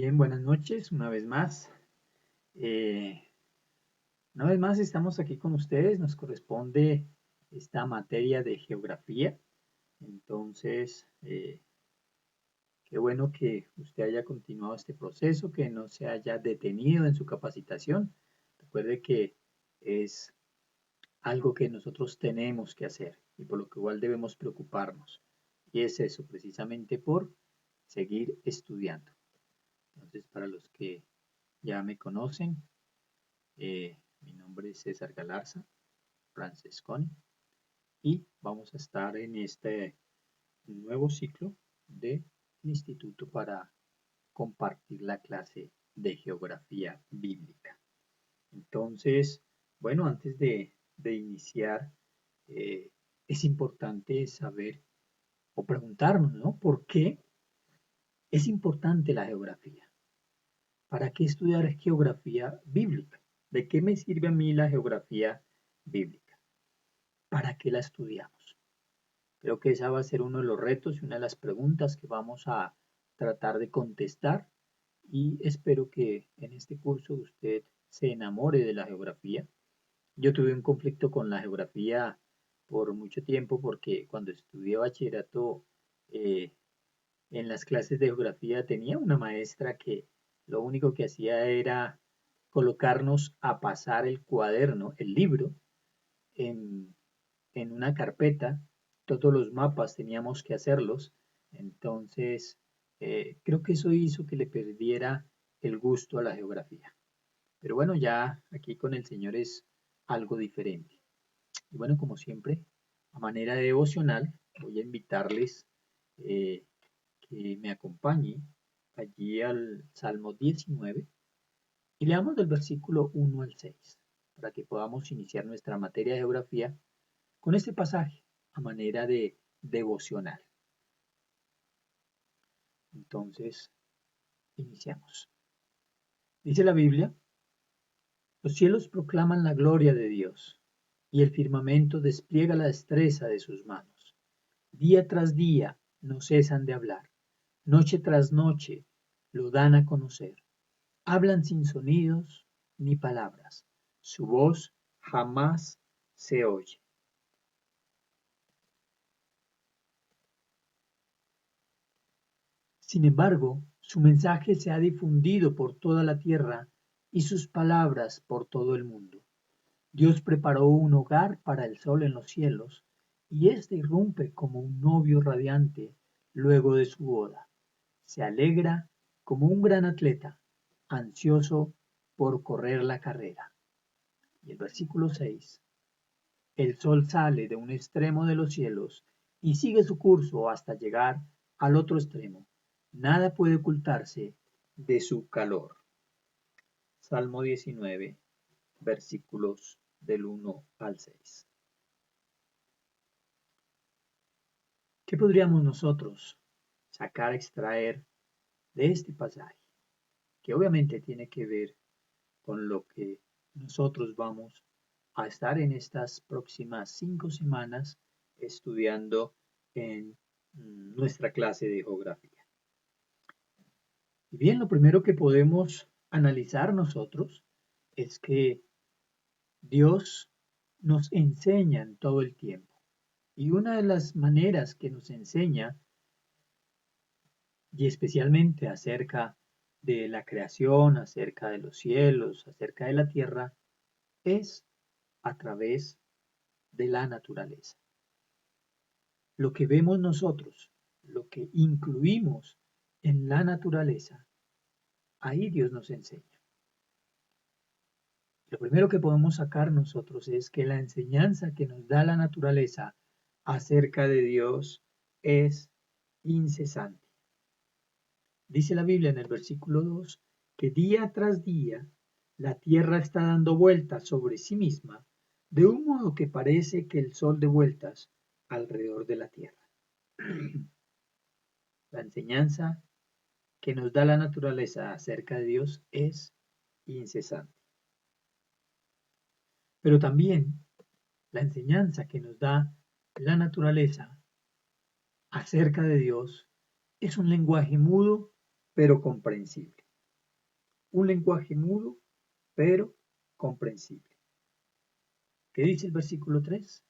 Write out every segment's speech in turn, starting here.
Bien, buenas noches, una vez más. Eh, una vez más estamos aquí con ustedes, nos corresponde esta materia de geografía. Entonces, qué bueno que usted haya continuado este proceso, que no se haya detenido en su capacitación. Recuerde que es algo que nosotros tenemos que hacer y por lo que igual debemos preocuparnos. Y es eso, precisamente por seguir estudiando. Entonces, para los que ya me conocen, mi nombre es César Galarza Francesconi y vamos a estar en este nuevo ciclo del Instituto para compartir la clase de Geografía Bíblica. Entonces, bueno, antes de iniciar, eh, es importante saber o preguntarnos, ¿no? ¿Por qué es importante la geografía? ¿Para qué estudiar geografía bíblica? ¿De qué me sirve a mí la geografía bíblica? ¿Para qué la estudiamos? Creo que esa va a ser uno de los retos y una de las preguntas que vamos a tratar de contestar y espero que en este curso usted se enamore de la geografía. Yo tuve un conflicto con la geografía por mucho tiempo porque cuando estudié bachillerato eh, en las clases de geografía tenía una maestra que lo único que hacía era colocarnos a pasar el cuaderno, el libro, en, en una carpeta. Todos los mapas teníamos que hacerlos. Entonces, creo que eso hizo que le perdiera el gusto a la geografía. Pero bueno, ya aquí con el Señor es algo diferente. Y bueno, como siempre, a manera de devocional, voy a invitarles eh, que me acompañe allí al Salmo 19 y leamos del versículo 1 al 6 para que podamos iniciar nuestra materia de geografía con este pasaje a manera de devocional. Entonces, iniciamos. Dice la Biblia, los cielos proclaman la gloria de Dios y el firmamento despliega la destreza de sus manos. Día tras día no cesan de hablar, noche tras noche lo dan a conocer. Hablan sin sonidos ni palabras, su voz jamás se oye. Sin embargo, su mensaje se ha difundido por toda la tierra y sus palabras por todo el mundo. Dios preparó un hogar para el sol en los cielos, y éste irrumpe como un novio radiante luego de su boda. Se alegra como un gran atleta, ansioso por correr la carrera. Y el versículo 6. El sol sale de un extremo de los cielos y sigue su curso hasta llegar al otro extremo. Nada puede ocultarse de su calor. Salmo 19, versículos del 1 al 6. ¿Qué podríamos nosotros sacar, extraer de este pasaje? Que obviamente tiene que ver con lo que nosotros vamos a estar en estas próximas 5 semanas estudiando en nuestra clase de geografía. Y bien, lo primero que podemos analizar nosotros es que Dios nos enseña en todo el tiempo. Y una de las maneras que nos enseña, y especialmente acerca de la creación, acerca de los cielos, acerca de la tierra, es a través de la naturaleza. Lo que vemos nosotros, lo que incluimos en la naturaleza, ahí Dios nos enseña. Lo primero que podemos sacar nosotros es que la enseñanza que nos da la naturaleza acerca de Dios es incesante. Dice la Biblia en el versículo 2 que día tras día la tierra está dando vueltas sobre sí misma, de un modo que parece que el sol de vueltas alrededor de la tierra. La enseñanza que nos da la naturaleza acerca de Dios es incesante. Pero también la enseñanza que nos da la naturaleza acerca de Dios es un lenguaje mudo pero comprensible. un lenguaje mudo, pero comprensible. ¿Qué dice el versículo 3?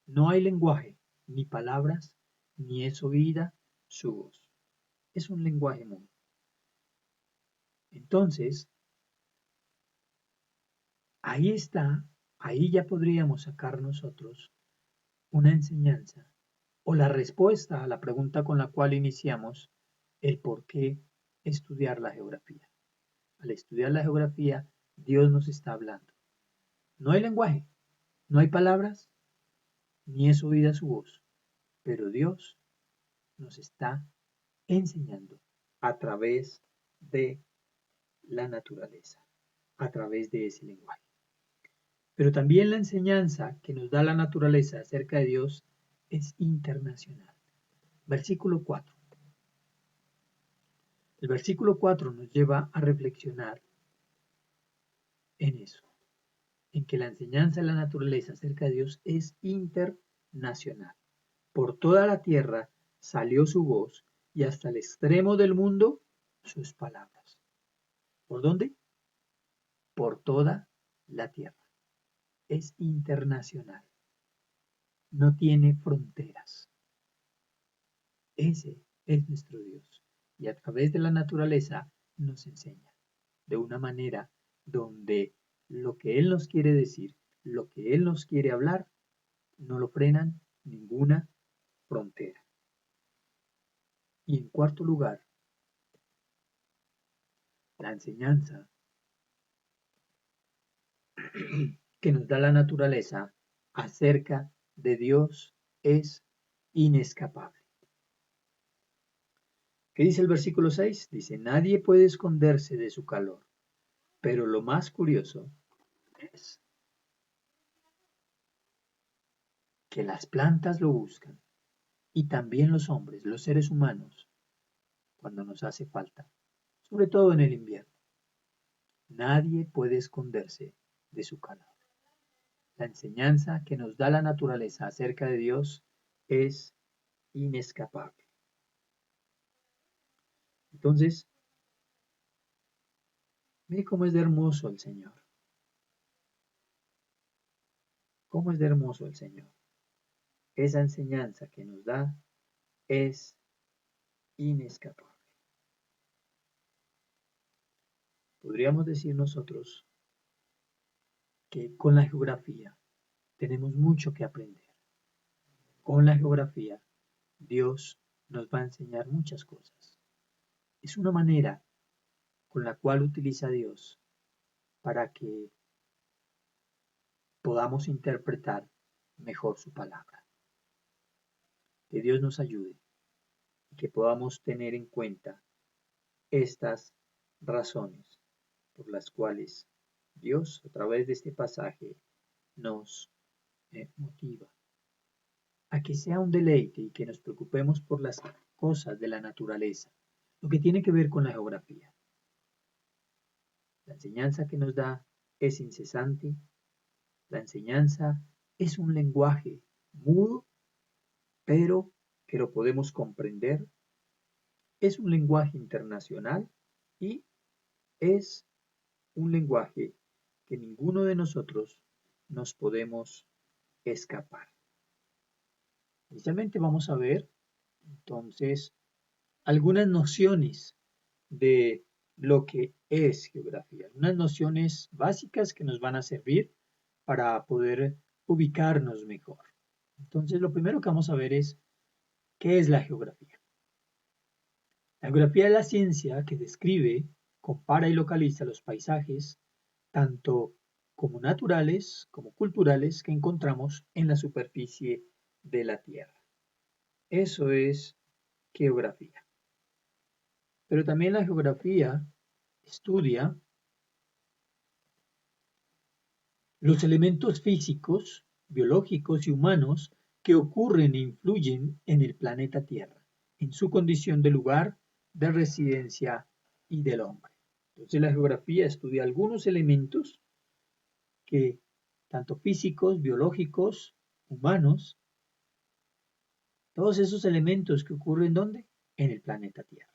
No hay lenguaje, ni palabras, ni es oída su voz. Es un lenguaje mudo. Entonces, ahí está, ahí ya podríamos sacar nosotros una enseñanza o la respuesta a la pregunta con la cual iniciamos el por qué estudiar la geografía. Al estudiar la geografía, Dios nos está hablando. No hay lenguaje, no hay palabras, ni es oída su voz, pero Dios nos está enseñando a través de la naturaleza, a través de ese lenguaje. Pero también la enseñanza que nos da la naturaleza acerca de Dios es internacional. Versículo 4. El versículo 4 nos lleva a reflexionar en eso, en que la enseñanza de la naturaleza acerca de Dios es internacional. Por toda la tierra salió su voz y hasta el extremo del mundo sus palabras. ¿Por dónde? Por toda la tierra. Es internacional. No tiene fronteras. Ese es nuestro Dios. Y a través de la naturaleza nos enseña de una manera donde lo que Él nos quiere decir, lo que Él nos quiere hablar, no lo frenan ninguna frontera. Y en cuarto lugar, la enseñanza que nos da la naturaleza acerca de Dios es inescapable. ¿Qué dice el versículo 6? Dice, nadie puede esconderse de su calor, pero lo más curioso es que las plantas lo buscan y también los hombres, los seres humanos, cuando nos hace falta, sobre todo en el invierno. Nadie puede esconderse de su calor. La enseñanza que nos da la naturaleza acerca de Dios es inescapable. Entonces, mire cómo es de hermoso el Señor. Cómo es de hermoso el Señor. Esa enseñanza que nos da es inescapable. Podríamos decir nosotros que con la geografía tenemos mucho que aprender. Con la geografía, Dios nos va a enseñar muchas cosas. Es una manera con la cual utiliza Dios para que podamos interpretar mejor su palabra. Que Dios nos ayude y que podamos tener en cuenta estas razones por las cuales Dios, a través de este pasaje, nos motiva a que sea un deleite y que nos preocupemos por las cosas de la naturaleza, lo que tiene que ver con la geografía. La enseñanza que nos da es incesante, la enseñanza es un lenguaje mudo, pero que lo podemos comprender, es un lenguaje internacional y es un lenguaje que ninguno de nosotros nos podemos escapar. Inicialmente vamos a ver entonces algunas nociones de lo que es geografía, algunas nociones básicas que nos van a servir para poder ubicarnos mejor. Entonces, lo primero que vamos a ver es qué es la geografía. La geografía es la ciencia que describe, compara y localiza los paisajes, tanto como naturales como culturales, que encontramos en la superficie de la Tierra. Eso es geografía. Pero también la geografía estudia los elementos físicos, biológicos y humanos que ocurren e influyen en el planeta Tierra, en su condición de lugar de residencia y del hombre. Entonces la geografía estudia algunos elementos que, tanto físicos, biológicos, humanos, todos esos elementos que ocurren ¿dónde? En el planeta Tierra.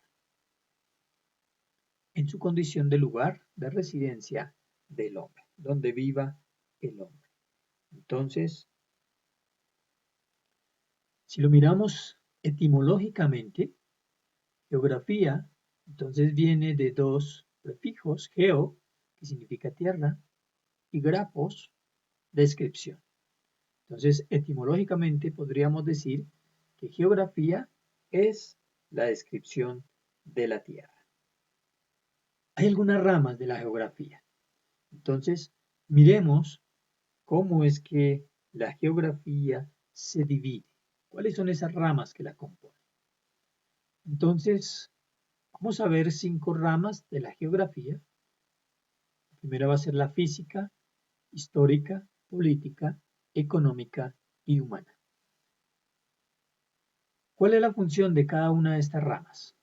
en su condición de lugar de residencia del hombre, donde viva el hombre. Entonces, si lo miramos etimológicamente, geografía, entonces viene de dos prefijos, geo, que significa tierra, y grafos, descripción. Entonces, etimológicamente podríamos decir que geografía es la descripción de la tierra. Hay algunas ramas de la geografía. Entonces, miremos cómo es que la geografía se divide. ¿Cuáles son esas ramas que la componen? Entonces, vamos a ver 5 ramas de la geografía. La primera va a ser la física, histórica, política, económica y humana. ¿Cuál es la función de cada una de estas ramas?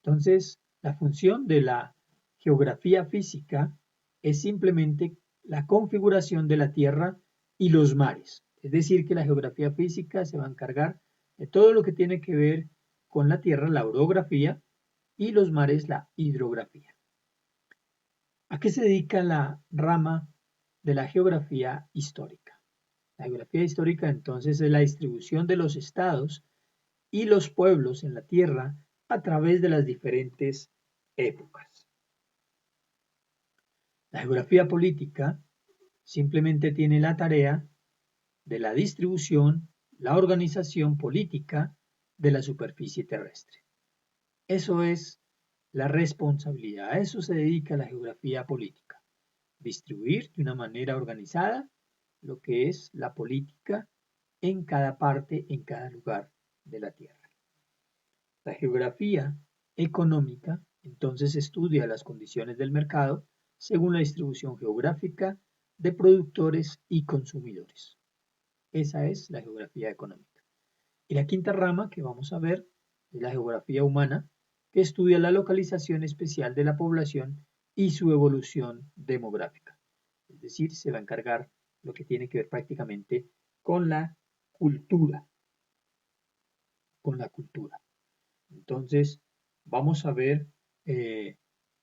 Entonces, la función de la geografía física es simplemente la configuración de la Tierra y los mares. Es decir, que la geografía física se va a encargar de todo lo que tiene que ver con la Tierra, la orografía, y los mares, la hidrografía. ¿A qué se dedica la rama de la geografía histórica? La geografía histórica entonces es la distribución de los estados y los pueblos en la Tierra a través de las diferentes épocas. La geografía política simplemente tiene la tarea de la distribución, la organización política de la superficie terrestre. Eso es la responsabilidad, a eso se dedica la geografía política, distribuir de una manera organizada lo que es la política en cada parte, en cada lugar de la Tierra. La geografía económica entonces estudia las condiciones del mercado según la distribución geográfica de productores y consumidores. Esa es la geografía económica. Y la quinta rama que vamos a ver es la geografía humana, que estudia la localización especial de la población y su evolución demográfica. Es decir, se va a encargar lo que tiene que ver prácticamente con la cultura. Con la cultura. Entonces, vamos a ver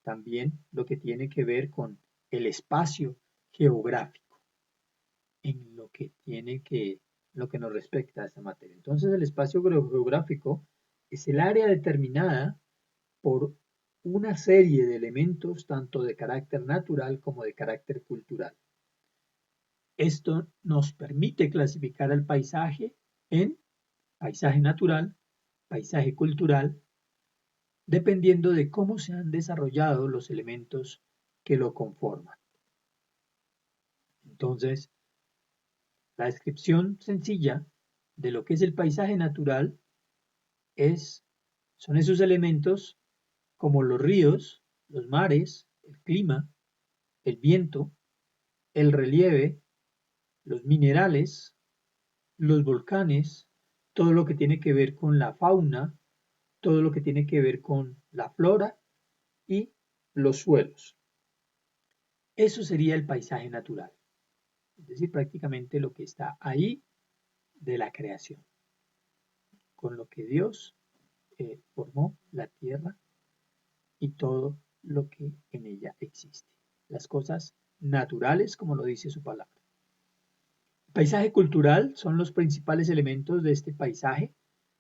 también lo que tiene que ver con el espacio geográfico en lo que nos respecta a esta materia. Entonces, el espacio geográfico es el área determinada por una serie de elementos tanto de carácter natural como de carácter cultural. Esto nos permite clasificar el paisaje en paisaje natural, paisaje cultural, dependiendo de cómo se han desarrollado los elementos que lo conforman. Entonces, la descripción sencilla de lo que es el paisaje natural son esos elementos como los ríos, los mares, el clima, el viento, el relieve, los minerales, los volcanes, todo lo que tiene que ver con la fauna, todo lo que tiene que ver con la flora y los suelos. Eso sería el paisaje natural, es decir, prácticamente lo que está ahí de la creación, con lo que Dios formó la tierra y todo lo que en ella existe. Las cosas naturales, como lo dice su palabra. El paisaje cultural son los principales elementos de este paisaje,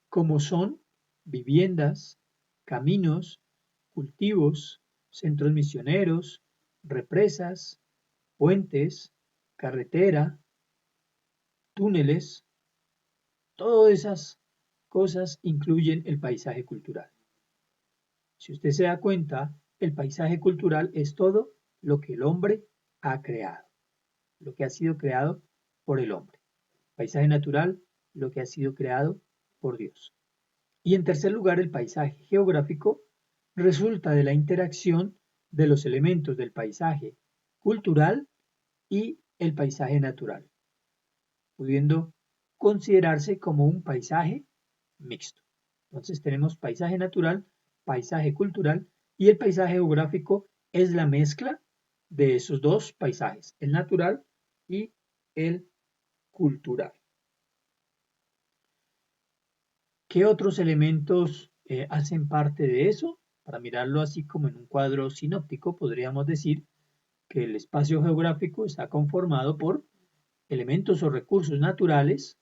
como son viviendas, caminos, cultivos, centros misioneros, represas, puentes, carretera, túneles, todas esas cosas incluyen el paisaje cultural. Si usted se da cuenta, el paisaje cultural es todo lo que el hombre ha creado, lo que ha sido creado por el hombre. Paisaje natural, lo que ha sido creado por Dios. Y en tercer lugar, el paisaje geográfico resulta de la interacción de los elementos del paisaje cultural y el paisaje natural, pudiendo considerarse como un paisaje mixto. Entonces tenemos paisaje natural, paisaje cultural y el paisaje geográfico es la mezcla de esos dos paisajes, el natural y el cultural. ¿Qué otros elementos hacen parte de eso? para mirarlo así como en un cuadro sinóptico, podríamos decir que el espacio geográfico está conformado por elementos o recursos naturales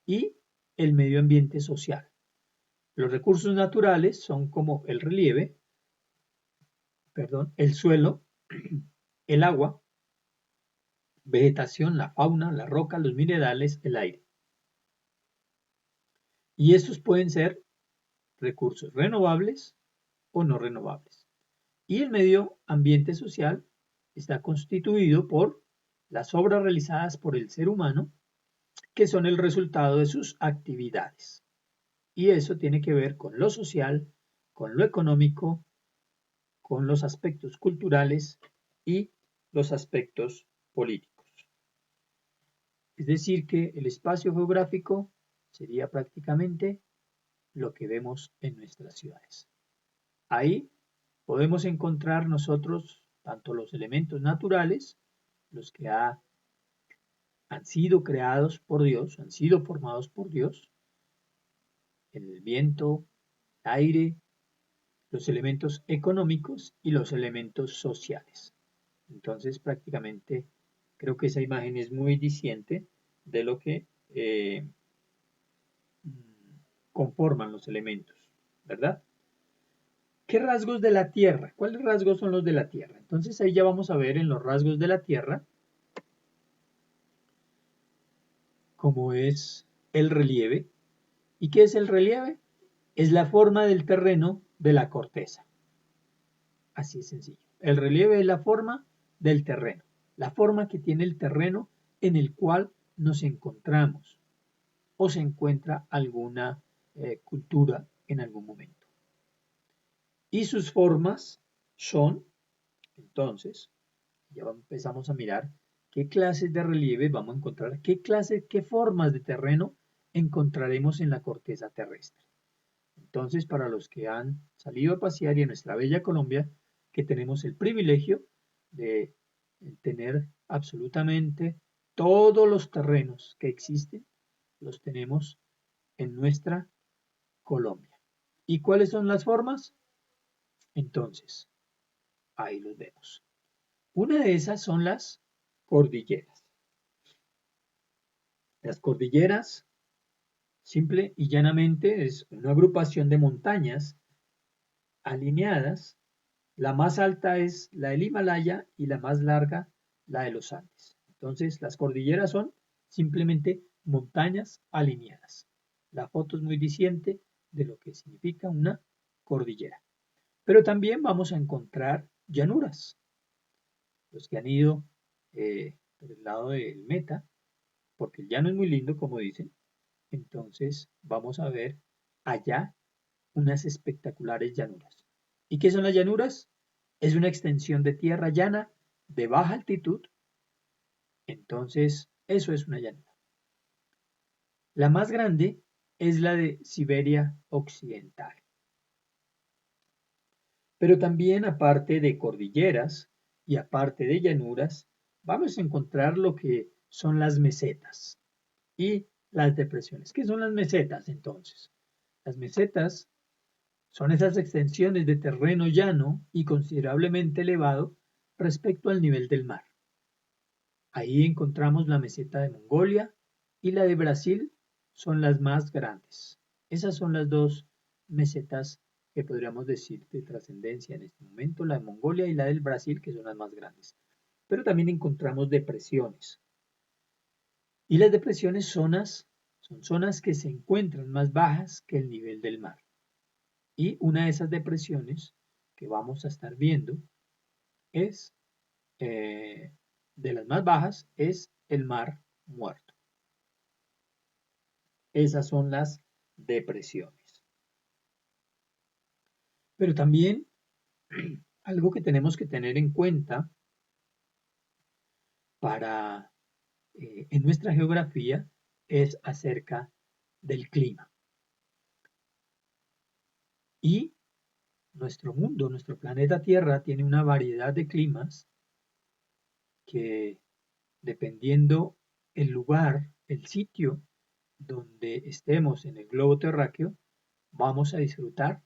y el medio ambiente social. Los recursos naturales son como el relieve, el suelo, el agua, vegetación, la fauna, la roca, los minerales, el aire. Y estos pueden ser recursos renovables o no renovables. Y el medio ambiente social está constituido por las obras realizadas por el ser humano, que son el resultado de sus actividades. Y eso tiene que ver con lo social, con lo económico, con los aspectos culturales y los aspectos políticos. Es decir, que el espacio geográfico sería prácticamente lo que vemos en nuestras ciudades. Ahí podemos encontrar nosotros tanto los elementos naturales, los que han sido creados por Dios, han sido formados por Dios, el viento, el aire, los elementos económicos y los elementos sociales. Entonces, prácticamente, creo que esa imagen es muy diciente de lo que conforman los elementos, ¿verdad? ¿Qué rasgos de la Tierra? ¿Cuáles rasgos son los de la Tierra? Entonces ahí ya vamos a ver en los rasgos de la Tierra cómo es el relieve. ¿Y qué es el relieve? Es la forma del terreno de la corteza. Así es sencillo. El relieve es la forma del terreno, la forma que tiene el terreno en el cual nos encontramos o se encuentra alguna cultura en algún momento. Y sus formas son, entonces, ya empezamos a mirar qué clases de relieve vamos a encontrar, qué formas de terreno encontraremos en la corteza terrestre. Entonces, para los que han salido a pasear y en nuestra bella Colombia, que tenemos el privilegio de tener absolutamente todos los terrenos que existen, los tenemos en nuestra Colombia. ¿Y cuáles son las formas? Entonces, ahí los vemos. Una de esas son las cordilleras. Las cordilleras, simple y llanamente, es una agrupación de montañas alineadas. La más alta es la del Himalaya y la más larga la de los Andes. Entonces, las cordilleras son simplemente montañas alineadas. La foto es muy diciente de lo que significa una cordillera. Pero también vamos a encontrar llanuras. Los que han ido por el lado del Meta, porque el llano es muy lindo, como dicen, entonces vamos a ver allá unas espectaculares llanuras. ¿Y qué son las llanuras? Es una extensión de tierra llana de baja altitud, entonces eso es una llanura. La más grande es la de Siberia Occidental. Pero también, aparte de cordilleras y aparte de llanuras, vamos a encontrar lo que son las mesetas y las depresiones. ¿Qué son las mesetas entonces? Las mesetas son esas extensiones de terreno llano y considerablemente elevado respecto al nivel del mar. Ahí encontramos la meseta de Mongolia y la de Brasil, son las más grandes. Esas son las dos mesetas que podríamos decir de trascendencia en este momento, la de Mongolia y la del Brasil, que son las más grandes. Pero también encontramos depresiones. Y las depresiones son zonas que se encuentran más bajas que el nivel del mar. Y una de esas depresiones que vamos a estar viendo es, de las más bajas, es el Mar Muerto. Esas son las depresiones. Pero también algo que tenemos que tener en cuenta para en nuestra geografía es acerca del clima. Y nuestro mundo, nuestro planeta Tierra, tiene una variedad de climas que, dependiendo el lugar, el sitio donde estemos en el globo terráqueo, vamos a disfrutar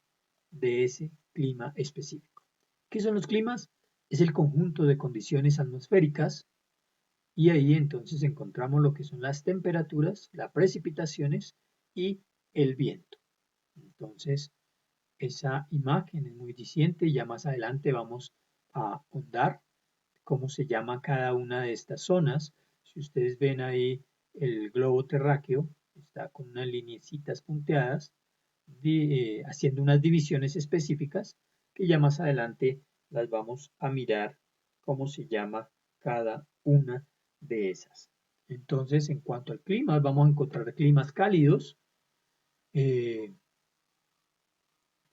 de ese clima específico. ¿Qué son los climas? Es el conjunto de condiciones atmosféricas y ahí entonces encontramos lo que son las temperaturas, las precipitaciones y el viento. Entonces, esa imagen es muy diciente y ya más adelante vamos a ahondar cómo se llama cada una de estas zonas. Si ustedes ven ahí el globo terráqueo, está con unas lineecitas punteadas, haciendo unas divisiones específicas que ya más adelante las vamos a mirar cómo se llama cada una de esas. Entonces, en cuanto al clima, vamos a encontrar climas cálidos, eh,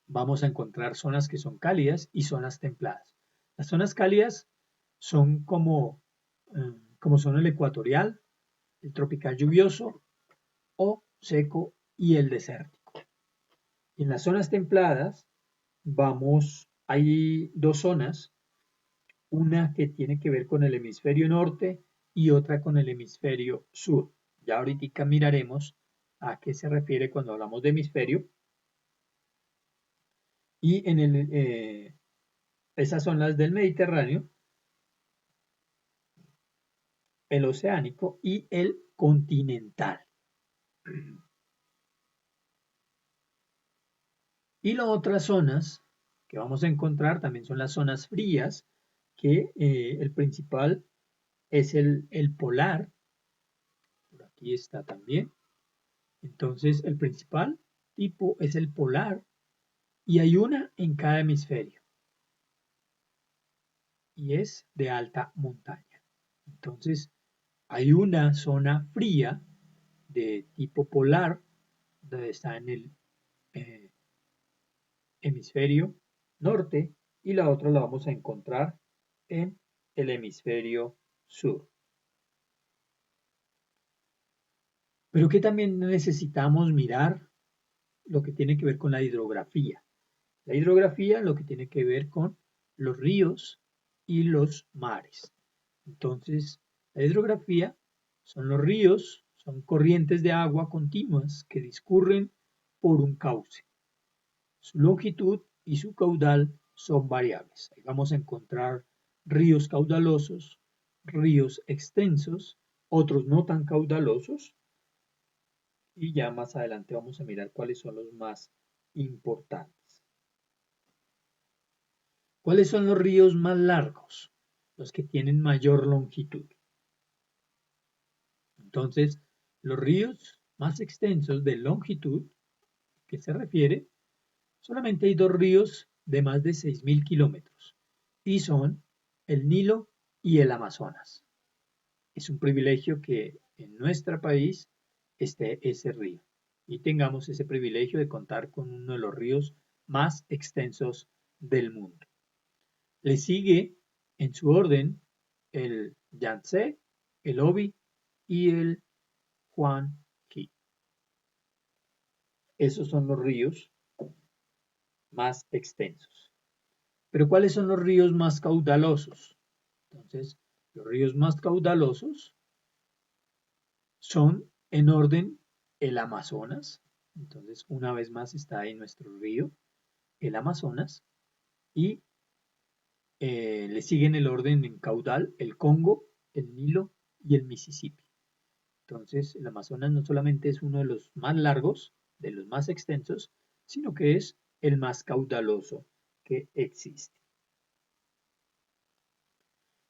vamos a encontrar zonas que son cálidas y zonas templadas. Las zonas cálidas son como son el ecuatorial, el tropical lluvioso o seco y el desértico. En las zonas templadas hay dos zonas, una que tiene que ver con el hemisferio norte y otra con el hemisferio sur. Ya ahorita miraremos a qué se refiere cuando hablamos de hemisferio. Y esas son las del Mediterráneo, el oceánico y el continental. Y las otras zonas que vamos a encontrar también son las zonas frías, que el principal es el polar, por aquí está también. Entonces el principal tipo es el polar y hay una en cada hemisferio y es de alta montaña. Entonces hay una zona fría de tipo polar donde está en el eh, hemisferio norte y la otra la vamos a encontrar en el hemisferio sur. Pero que también necesitamos mirar lo que tiene que ver con la hidrografía. La hidrografía lo que tiene que ver con los ríos y los mares. Entonces, la hidrografía son los ríos, son corrientes de agua continuas que discurren por un cauce. Su longitud y su caudal son variables. Ahí vamos a encontrar ríos caudalosos, ríos extensos, otros no tan caudalosos, y ya más adelante vamos a mirar cuáles son los más importantes. ¿Cuáles son los ríos más largos? Los que tienen mayor longitud. Entonces, los ríos más extensos de longitud, ¿qué se refiere? Solamente hay dos ríos de más de 6.000 kilómetros y son el Nilo y el Amazonas. Es un privilegio que en nuestro país esté ese río y tengamos ese privilegio de contar con uno de los ríos más extensos del mundo. Le sigue en su orden el Yangtze, el Obi y el Huanghe. Esos son los ríos más extensos. Pero ¿cuáles son los ríos más caudalosos? Entonces, los ríos más caudalosos son en orden el Amazonas. Entonces, una vez más está ahí nuestro río, el Amazonas. Y le siguen el orden en caudal el Congo, el Nilo y el Mississippi. Entonces, el Amazonas no solamente es uno de los más largos, de los más extensos, sino que es el más caudaloso que existe.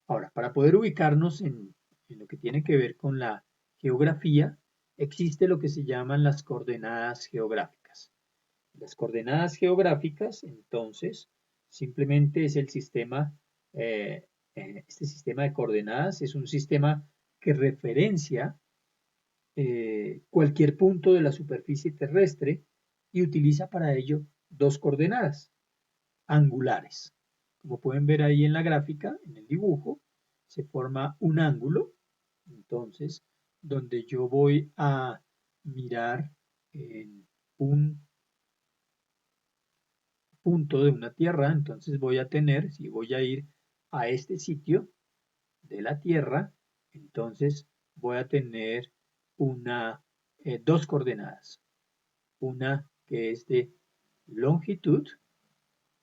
Ahora, para poder ubicarnos en lo que tiene que ver con la geografía, existe lo que se llaman las coordenadas geográficas. Las coordenadas geográficas, entonces, simplemente es el sistema, este sistema de coordenadas es un sistema que referencia cualquier punto de la superficie terrestre y utiliza para ello dos coordenadas angulares. Como pueden ver ahí en la gráfica, en el dibujo, se forma un ángulo, entonces, donde yo voy a mirar en un punto de una tierra, entonces voy a tener, si voy a ir a este sitio de la tierra, entonces voy a tener dos coordenadas, una que es de longitud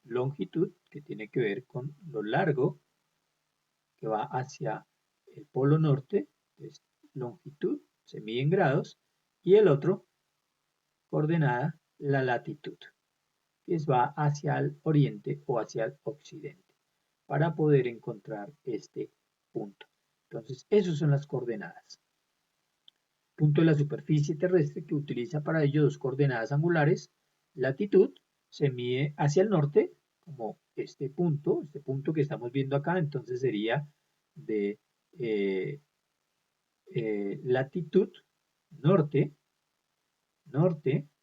longitud, que tiene que ver con lo largo que va hacia el polo norte, es longitud, se mide en grados, y el otro, coordenada, la latitud, que va hacia el oriente o hacia el occidente, para poder encontrar este punto. Entonces, esas son las coordenadas. Punto de la superficie terrestre que utiliza para ello dos coordenadas angulares. Latitud se mide hacia el norte, como este punto que estamos viendo acá, entonces sería de latitud norte,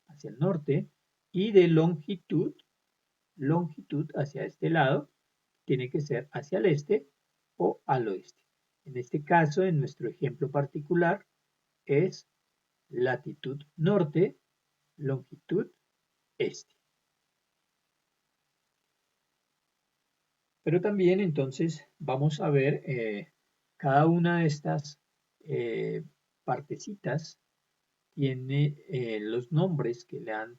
hacia el norte, y de longitud hacia este lado, tiene que ser hacia el este o al oeste. En este caso, en nuestro ejemplo particular, es latitud norte, longitud este. Pero también entonces vamos a ver cada una de estas partecitas tiene los nombres que le han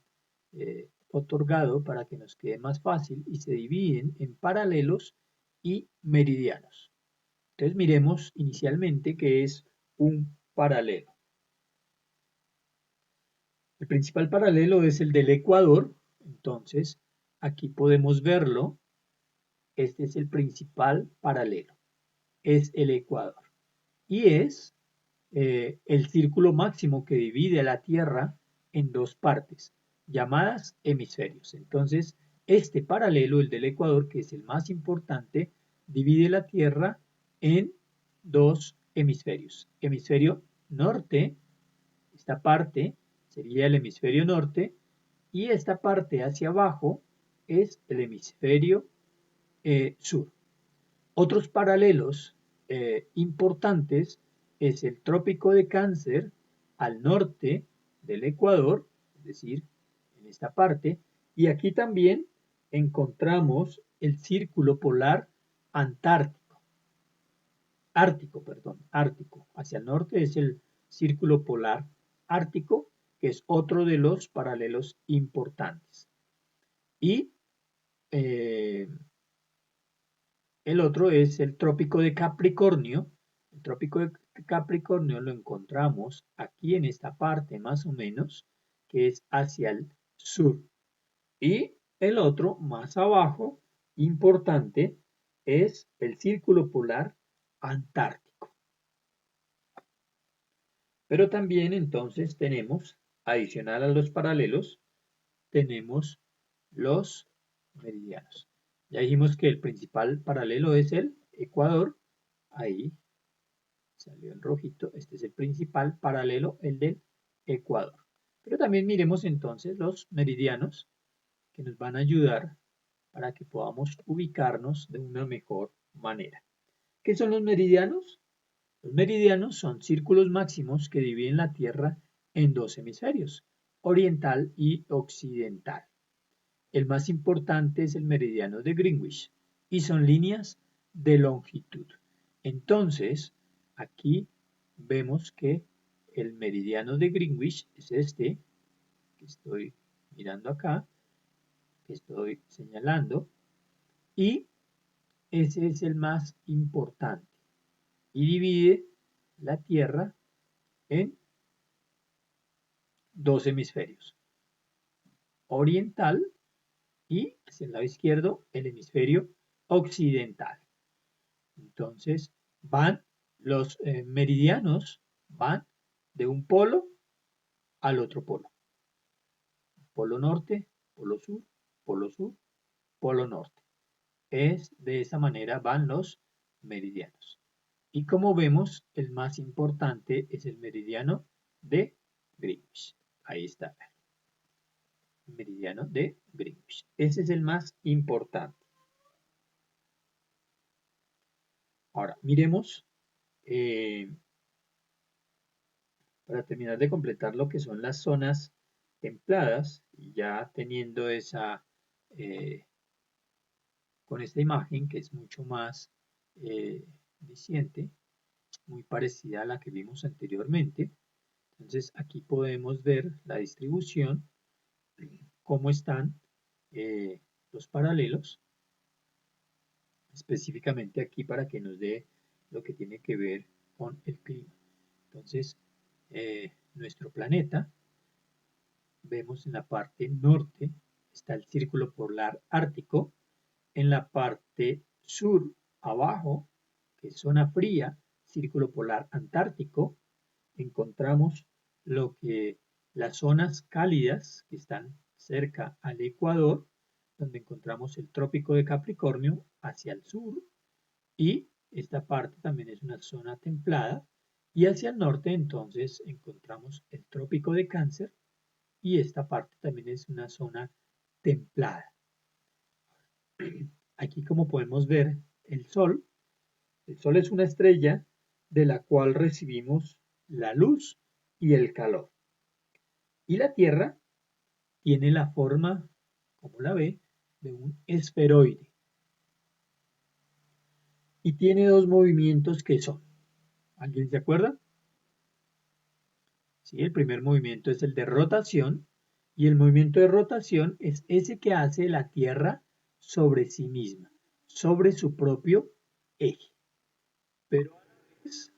otorgado para que nos quede más fácil y se dividen en paralelos y meridianos. Entonces miremos inicialmente qué es un paralelo. El principal paralelo es el del ecuador, entonces aquí podemos verlo. Este es el principal paralelo, es el ecuador y es el círculo máximo que divide a la Tierra en dos partes, llamadas hemisferios. Entonces, este paralelo, el del ecuador, que es el más importante, divide la Tierra en dos hemisferios. Hemisferio norte, esta parte sería el hemisferio norte, y esta parte hacia abajo es el hemisferio sur. Otros paralelos importantes es el trópico de Cáncer al norte del Ecuador, es decir, en esta parte, y aquí también encontramos el círculo polar ártico. Hacia el norte es el círculo polar ártico, que es otro de los paralelos importantes. Y el otro es el trópico de Capricornio. El trópico de Capricornio lo encontramos aquí en esta parte más o menos, que es hacia el sur. Y el otro más abajo, importante, es el círculo polar antártico. Pero también entonces tenemos, adicional a los paralelos, tenemos los meridianos. Ya dijimos que el principal paralelo es el ecuador. Ahí salió en rojito. Este es el principal paralelo, el del ecuador. Pero también miremos entonces los meridianos que nos van a ayudar para que podamos ubicarnos de una mejor manera. ¿Qué son los meridianos? Los meridianos son círculos máximos que dividen la Tierra en dos hemisferios, oriental y occidental. El más importante es el meridiano de Greenwich y son líneas de longitud. Entonces, aquí vemos que el meridiano de Greenwich es este, que estoy mirando acá, que estoy señalando, y ese es el más importante y divide la Tierra en dos hemisferios, oriental y hacia el lado izquierdo el hemisferio occidental. Entonces van los meridianos, van de un polo al otro polo. Polo norte, polo sur, polo sur, polo norte. Es de esa manera van los meridianos. Y como vemos, el más importante es el meridiano de Greenwich. Ahí está. Meridiano de Greenwich. Ese es el más importante. Ahora, miremos, para terminar de completar lo que son las zonas templadas, y ya teniendo esa, con esta imagen que es mucho más diciente, muy parecida a la que vimos anteriormente. Entonces aquí podemos ver la distribución, cómo están los paralelos, específicamente aquí para que nos dé lo que tiene que ver con el clima. Entonces, nuestro planeta, vemos en la parte norte está el círculo polar ártico, en la parte sur, abajo, que es zona fría, círculo polar antártico, encontramos las zonas cálidas que están cerca al Ecuador, donde encontramos el trópico de Capricornio hacia el sur, y esta parte también es una zona templada, y hacia el norte entonces encontramos el trópico de Cáncer, y esta parte también es una zona templada. Aquí, como podemos ver, el Sol es una estrella de la cual recibimos la luz y el calor. Y la Tierra tiene la forma, como la ve, de un esferoide. Y tiene dos movimientos que son. ¿Alguien se acuerda? Sí, el primer movimiento es el de rotación, y el movimiento de rotación es ese que hace la Tierra sobre sí misma, sobre su propio eje. Pero a la vez,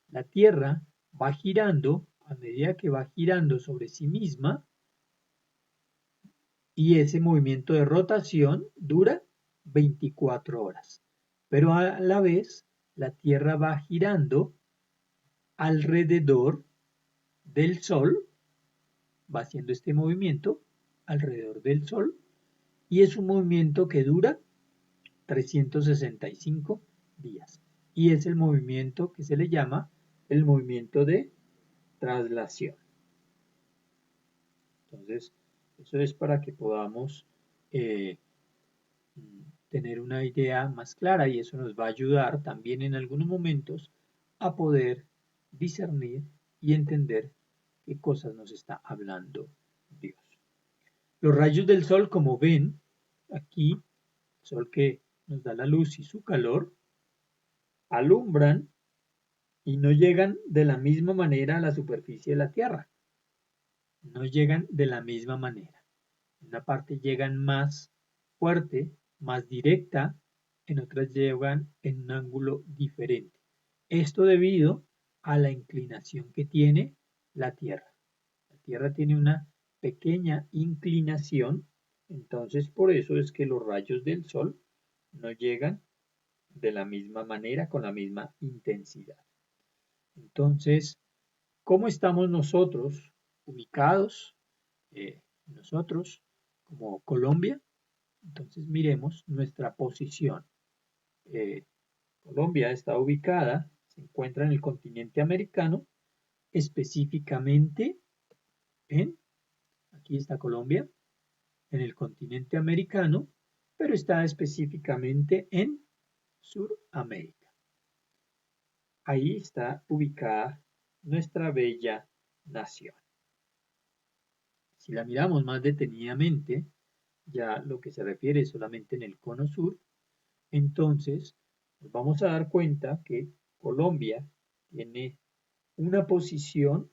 la Tierra va girando a medida que va girando sobre sí misma, y ese movimiento de rotación dura 24 horas. Pero a la vez, la Tierra va girando alrededor del Sol, va haciendo este movimiento alrededor del Sol, y es un movimiento que dura 365 días. Y es el movimiento que se le llama el movimiento de traslación. Entonces, eso es para que podamos tener una idea más clara, y eso nos va a ayudar también en algunos momentos a poder discernir y entender qué cosas nos está hablando Dios. Los rayos del sol, como ven aquí, el sol que nos da la luz y su calor, alumbran y no llegan de la misma manera a la superficie de la Tierra. No llegan de la misma manera. En una parte llegan más fuerte, más directa, en otras llegan en un ángulo diferente. Esto debido a la inclinación que tiene la Tierra. La Tierra tiene una pequeña inclinación, entonces por eso es que los rayos del Sol no llegan de la misma manera, con la misma intensidad. Entonces, ¿cómo estamos nosotros ubicados? Nosotros como Colombia, entonces miremos nuestra posición. Colombia está ubicada, se encuentra en el continente americano, específicamente aquí está Colombia, en el continente americano, pero está específicamente en Suramérica. Ahí está ubicada nuestra bella nación. Si la miramos más detenidamente, ya lo que se refiere solamente en el cono sur, entonces nos vamos a dar cuenta que Colombia tiene una posición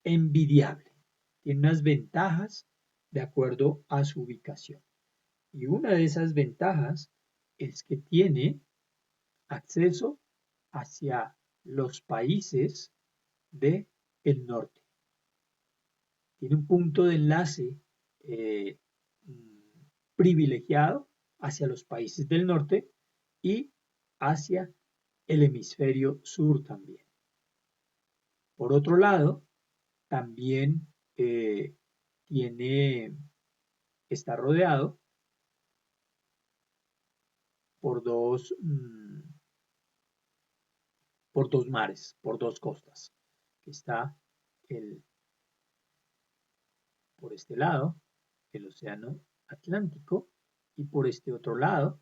envidiable, tiene unas ventajas de acuerdo a su ubicación. Y una de esas ventajas es que tiene acceso hacia los países del norte. Tiene un punto de enlace privilegiado hacia los países del norte y hacia el hemisferio sur también. Por otro lado, también está rodeado por dos mares, por dos costas. Está por este lado el océano Atlántico, y por este otro lado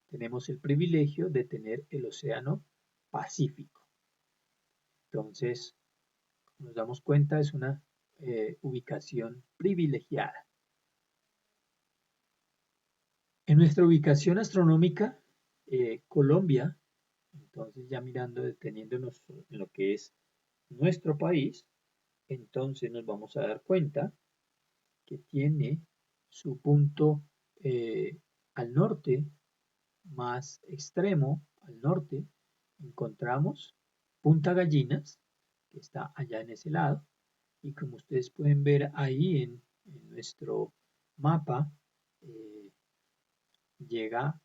tenemos el privilegio de tener el océano Pacífico. Entonces, como nos damos cuenta, es una ubicación privilegiada. En nuestra ubicación astronómica, Colombia, entonces ya mirando, deteniéndonos en lo que es nuestro país, entonces nos vamos a dar cuenta que tiene su punto Al norte, más extremo, al norte, encontramos Punta Gallinas, que está allá en ese lado. Y como ustedes pueden ver ahí en nuestro mapa, eh, llega,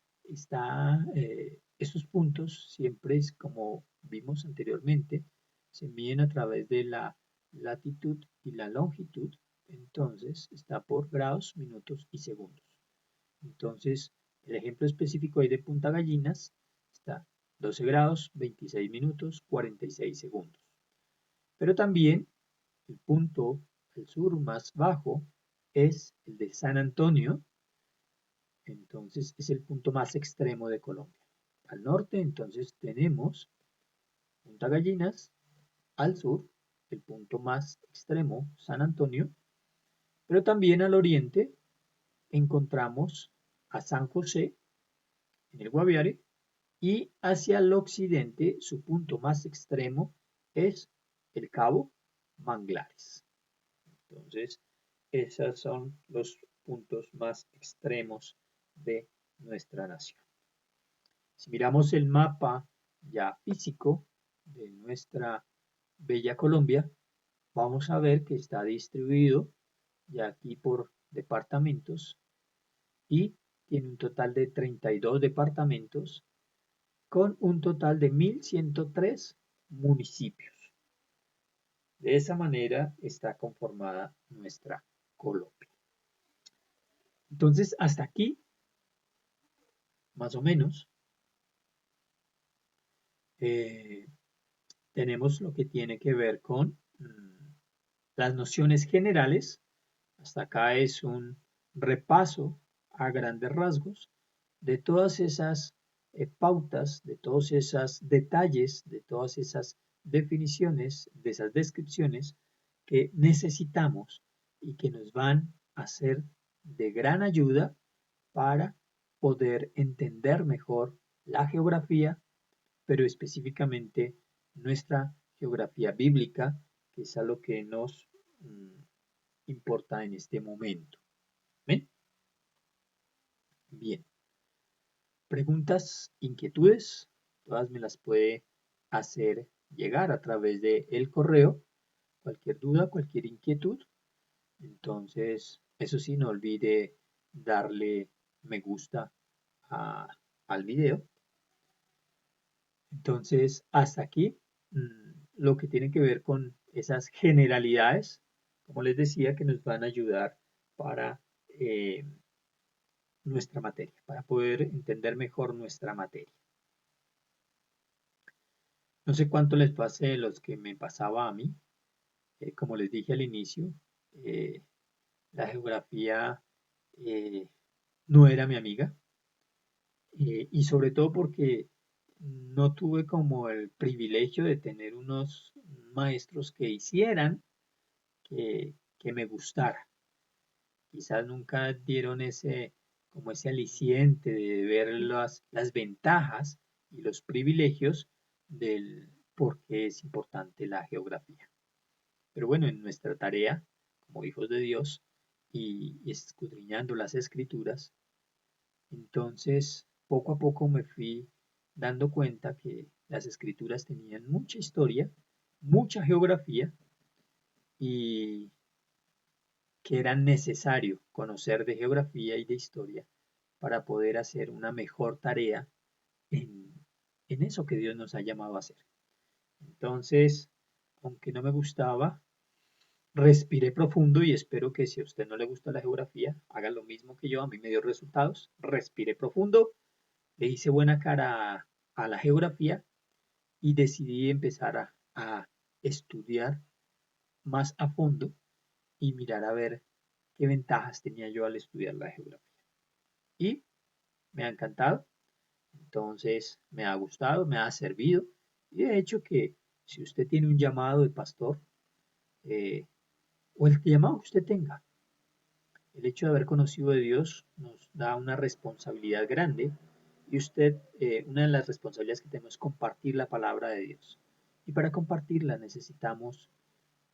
estos puntos siempre es como vimos anteriormente, se miden a través de la latitud y la longitud, entonces está por grados, minutos y segundos. Entonces, el ejemplo específico ahí de Punta Gallinas está 12 grados, 26 minutos, 46 segundos. Pero también el punto al sur más bajo es el de San Antonio, entonces es el punto más extremo de Colombia. Al norte, entonces tenemos Punta Gallinas, al sur, el punto más extremo, San Antonio, pero también al oriente encontramos a San José en el Guaviare y hacia el occidente su punto más extremo es el Cabo Manglares. Entonces, esos son los puntos más extremos de nuestra nación. Si miramos el mapa ya físico de nuestra bella Colombia, vamos a ver que está distribuido ya aquí por departamentos y tiene un total de 32 departamentos con un total de 1.103 municipios. De esa manera está conformada nuestra Colombia. Entonces, hasta aquí, más o menos, eh, tenemos lo que tiene que ver con las nociones generales. Hasta acá es un repaso a grandes rasgos de todas esas pautas, de todos esos detalles, de todas esas definiciones, de esas descripciones que necesitamos y que nos van a ser de gran ayuda para poder entender mejor la geografía, pero específicamente nuestra geografía bíblica, que es a lo que nos importa en este momento. ¿Ven? Bien. Preguntas, inquietudes, todas me las puede hacer llegar a través de el correo. Cualquier duda, cualquier inquietud. Entonces, eso sí, no olvide darle me gusta al video. Entonces, hasta aquí lo que tiene que ver con esas generalidades, como les decía, que nos van a ayudar para nuestra materia, para poder entender mejor nuestra materia. No sé cuánto les pase a los que me pasaba a mí. Como les dije al inicio, la geografía no era mi amiga. Y sobre todo porque no tuve como el privilegio de tener unos maestros que hicieran que me gustara. Quizás nunca dieron como ese aliciente de ver las ventajas y los privilegios del por qué es importante la geografía. Pero bueno, en nuestra tarea como hijos de Dios y escudriñando las escrituras, entonces poco a poco me fui dando cuenta que las escrituras tenían mucha historia, mucha geografía y que era necesario conocer de geografía y de historia para poder hacer una mejor tarea en, en eso que Dios nos ha llamado a hacer. Entonces, aunque no me gustaba, respiré profundo y espero que si a usted no le gusta la geografía, haga lo mismo que yo, a mí me dio resultados, respiré profundo, le hice buena cara a la geografía y decidí empezar a estudiar más a fondo y mirar a ver qué ventajas tenía yo al estudiar la geografía. Y me ha encantado, entonces me ha gustado, me ha servido y de hecho que si usted tiene un llamado de pastor eh, o el llamado que usted tenga, el hecho de haber conocido de Dios nos da una responsabilidad grande y una de las responsabilidades que tenemos es compartir la palabra de Dios. Y para compartirla necesitamos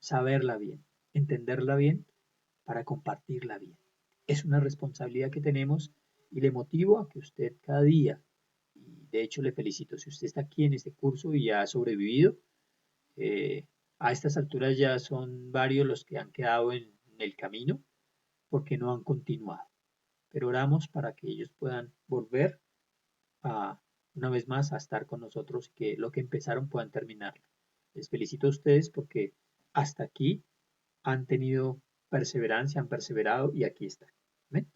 saberla bien, entenderla bien, para compartirla bien. Es una responsabilidad que tenemos Y le motivo a que usted cada día, y de hecho le felicito, si usted está aquí en este curso y ha sobrevivido, eh, a estas alturas ya son varios los que han quedado en el camino porque no han continuado. Pero oramos para que ellos puedan volver a, una vez más a estar con nosotros y que lo que empezaron puedan terminarlo. Les felicito a ustedes porque hasta aquí han tenido perseverancia, han perseverado y aquí están. ¿Ven?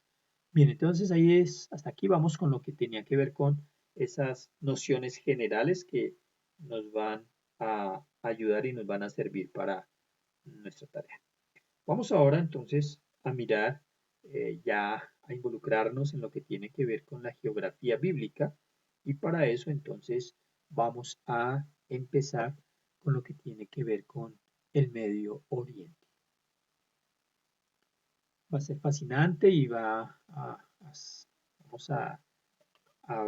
Bien, entonces ahí es, hasta aquí vamos con lo que tenía que ver con esas nociones generales que nos van a ayudar y nos van a servir para nuestra tarea. Vamos ahora entonces a mirar, ya a involucrarnos en lo que tiene que ver con la geografía bíblica y para eso entonces vamos a empezar con lo que tiene que ver con el Medio Oriente. Va a ser fascinante y vamos a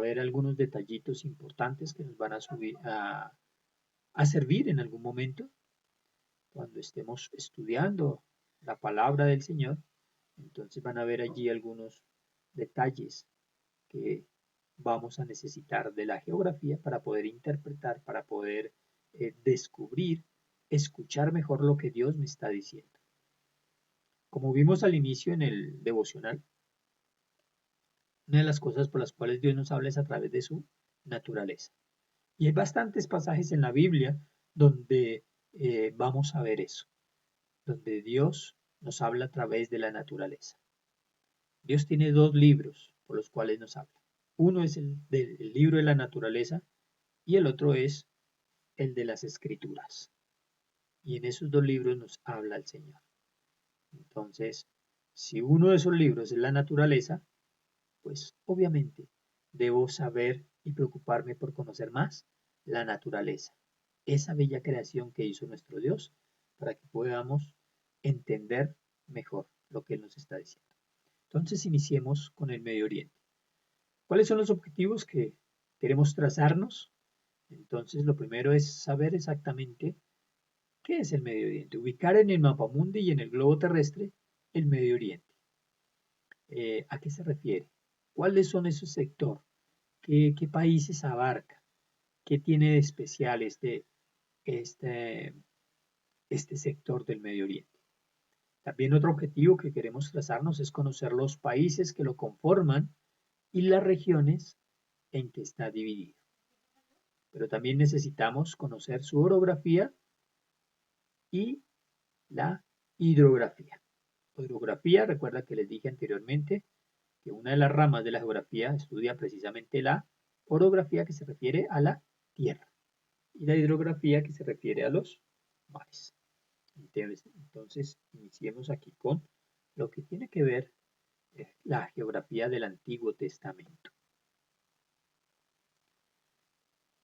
ver algunos detallitos importantes que nos van a servir en algún momento cuando estemos estudiando la palabra del Señor. Entonces van a ver allí algunos detalles que vamos a necesitar de la geografía para poder interpretar, para poder descubrir, escuchar mejor lo que Dios me está diciendo. Como vimos al inicio en el devocional, una de las cosas por las cuales Dios nos habla es a través de su naturaleza. Y hay bastantes pasajes en la Biblia donde vamos a ver eso, donde Dios nos habla a través de la naturaleza. Dios tiene dos libros por los cuales nos habla. Uno es el libro de la naturaleza y el otro es el de las escrituras. Y en esos dos libros nos habla el Señor. Entonces, si uno de esos libros es la naturaleza, pues obviamente debo saber y preocuparme por conocer más la naturaleza, esa bella creación que hizo nuestro Dios, para que podamos entender mejor lo que Él nos está diciendo. Entonces iniciemos con el Medio Oriente. ¿Cuáles son los objetivos que queremos trazarnos? Entonces lo primero es saber exactamente qué es el Medio Oriente, ubicar en el mapamundi y en el globo terrestre el Medio Oriente. ¿A qué se refiere? ¿Cuáles son esos sectores? ¿Qué países abarca? ¿Qué tiene de especial este, este sector del Medio Oriente? También otro objetivo que queremos trazarnos es conocer los países que lo conforman y las regiones en que está dividido. Pero también necesitamos conocer su orografía y la hidrografía. Hidrografía, recuerda que les dije anteriormente que una de las ramas de la geografía estudia precisamente la orografía que se refiere a la tierra y la hidrografía que se refiere a los mares. Entonces, iniciemos aquí con lo que tiene que ver la geografía del Antiguo Testamento.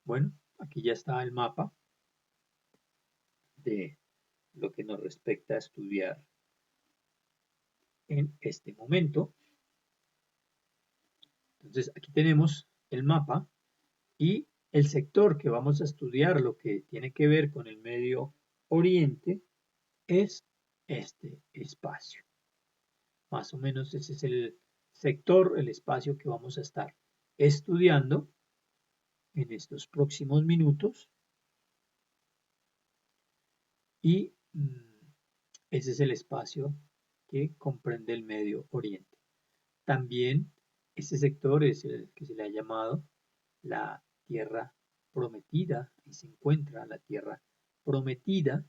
Bueno, aquí ya está el mapa de lo que nos respecta a estudiar en este momento. Entonces, aquí tenemos el mapa y el sector que vamos a estudiar, lo que tiene que ver con el Medio Oriente, es este espacio. Más o menos ese es el sector, el espacio que vamos a estar estudiando en estos próximos minutos y ese es el espacio que comprende el Medio Oriente. También este sector es el que se le ha llamado la tierra prometida, y se encuentra la tierra prometida.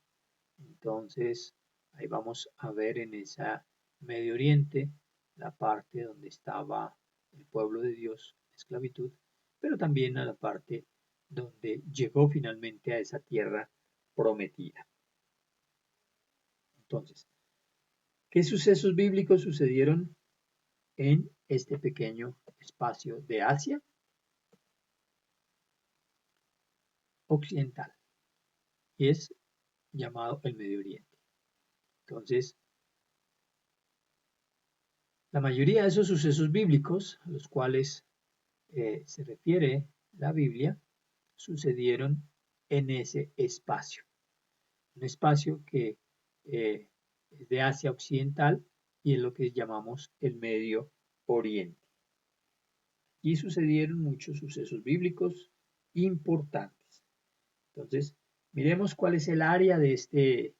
Entonces ahí vamos a ver en esa Medio Oriente la parte donde estaba el pueblo de Dios en esclavitud, pero también a la parte donde llegó finalmente a esa tierra prometida. Entonces, ¿qué sucesos bíblicos sucedieron en este pequeño espacio de Asia occidental? Y es llamado el Medio Oriente. Entonces, la mayoría de esos sucesos bíblicos a los cuales se refiere la Biblia sucedieron en ese espacio. Un espacio que es de Asia Occidental y es lo que llamamos el Medio Oriente. aquí sucedieron muchos sucesos bíblicos importantes. Entonces, miremos cuál es el área de este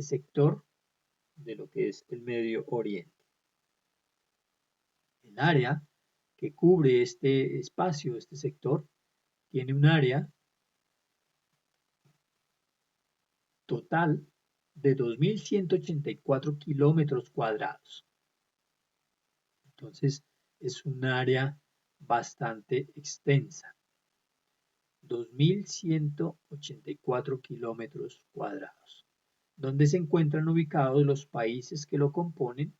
sector de lo que es el Medio Oriente. El área que cubre este espacio, este sector, tiene un área total de 2.184 kilómetros cuadrados. Entonces, es un área bastante extensa. 2.184 kilómetros cuadrados, donde se encuentran ubicados los países que lo componen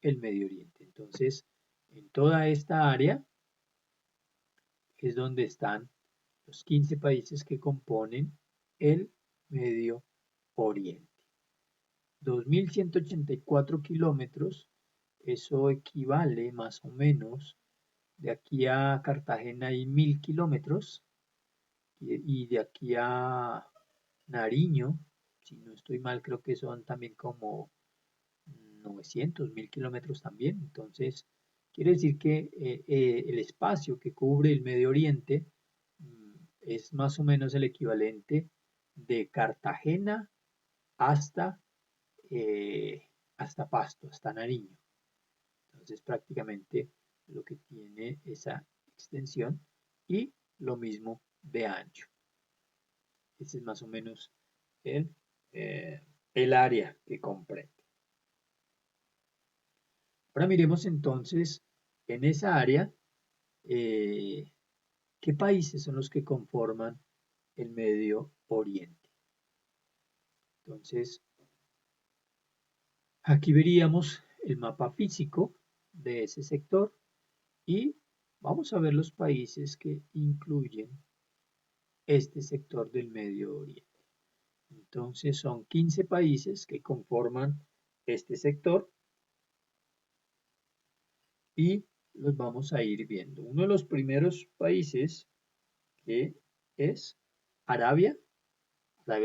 el Medio Oriente. Entonces, en toda esta área es donde están los 15 países que componen el Medio Oriente. 2.184 kilómetros, eso equivale más o menos, de aquí a Cartagena hay 1.000 kilómetros, y de aquí a Nariño, si no estoy mal, creo que son también como 900, 1.000 kilómetros también. Entonces, quiere decir que el espacio que cubre el Medio Oriente es más o menos el equivalente de Cartagena hasta, hasta Pasto, hasta Nariño. Entonces, prácticamente lo que tiene esa extensión y lo mismo de ancho. Ese es más o menos el, el área que comprende. Ahora miremos entonces en esa área qué países son los que conforman el Medio Oriente. Entonces, aquí veríamos el mapa físico de ese sector y vamos a ver los países que incluyen este sector del Medio Oriente. Entonces son 15 países que conforman este sector y los vamos a ir viendo. Uno de los primeros países que es Arabia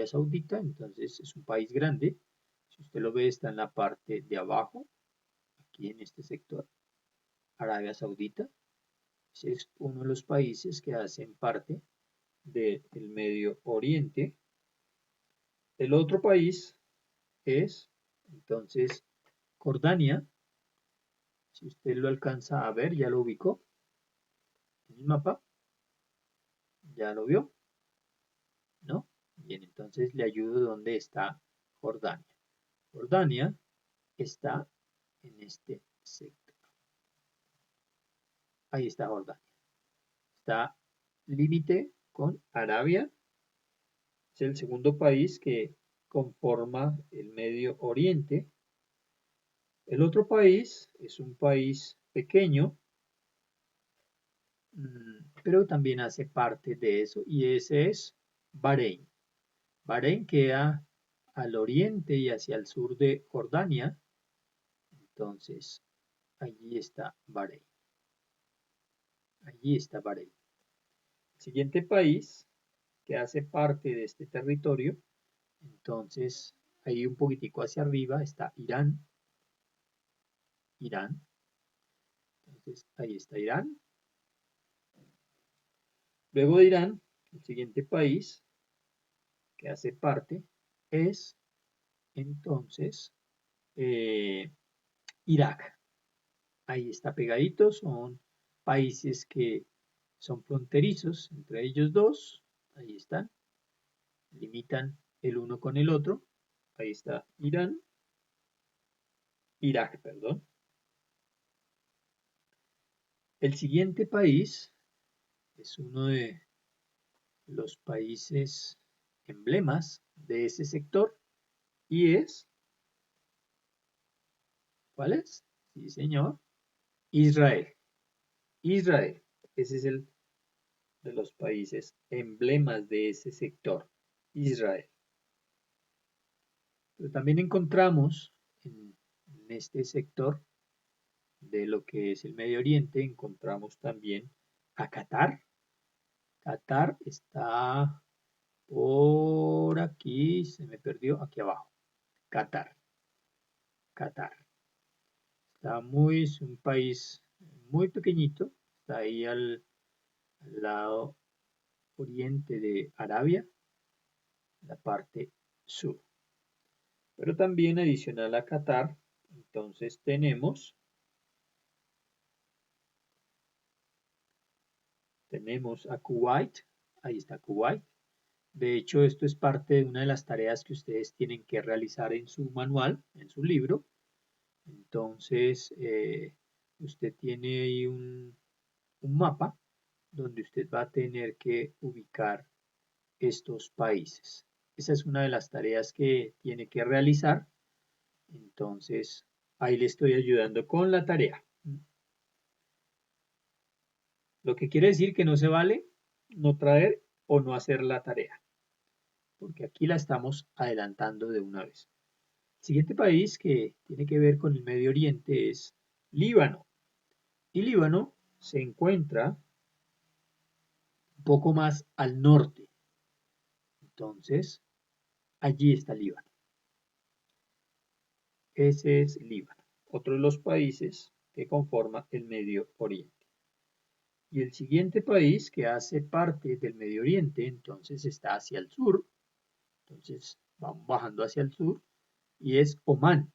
Saudita, entonces es un país grande. Si usted lo ve, está en la parte de abajo, aquí en este sector. Arabia Saudita es uno de los países que hacen parte del Medio Oriente. El otro país es, entonces, Jordania. Si usted lo alcanza a ver, ya lo ubicó en el mapa. ¿Ya lo vio? ¿No? Bien, entonces le ayudo donde está Jordania. Jordania está en este sector. Ahí está Jordania. Está límite con Arabia. Es el segundo país que conforma el Medio Oriente. El otro país es un país pequeño, pero también hace parte de eso, y ese es Bahrein. Bahrein queda al oriente y hacia el sur de Jordania. Entonces, allí está Bahrein. Allí está Bahrein. El siguiente país que hace parte de este territorio, entonces, ahí un poquitico hacia arriba está Irán. Irán. Entonces, ahí está Irán. Luego de Irán, el siguiente país que hace parte es, entonces, Irak. Ahí está pegadito, son países que son fronterizos entre ellos dos. Ahí están, limitan el uno con el otro. Ahí está Irán, Irak, perdón. El siguiente país es uno de los países emblemas de ese sector y es, ¿cuál es? Sí, señor, Israel. Israel, ese es el de los países emblemas de ese sector, Israel. Pero también encontramos en este sector de lo que es el Medio Oriente, encontramos también a Qatar. Qatar está por aquí, se me perdió, aquí abajo. Qatar. Qatar. Está muy, es un país muy pequeñito, está ahí al lado oriente de Arabia, la parte sur. Pero también adicional a Qatar, entonces tenemos a Kuwait, ahí está Kuwait. De hecho, esto es parte de una de las tareas que ustedes tienen que realizar en su manual, en su libro. Entonces, usted tiene ahí un mapa donde usted va a tener que ubicar estos países. Esa es una de las tareas que tiene que realizar. Entonces, ahí le estoy ayudando con la tarea. Lo que quiere decir que no se vale no traer o no hacer la tarea, porque aquí la estamos adelantando de una vez. El siguiente país que tiene que ver con el Medio Oriente es Líbano. Y Líbano se encuentra un poco más al norte. Entonces, allí está Líbano. Ese es Líbano, otro de los países que conforma el Medio Oriente. Y el siguiente país que hace parte del Medio Oriente, entonces está hacia el sur. Entonces, vamos bajando hacia el sur y es Omán.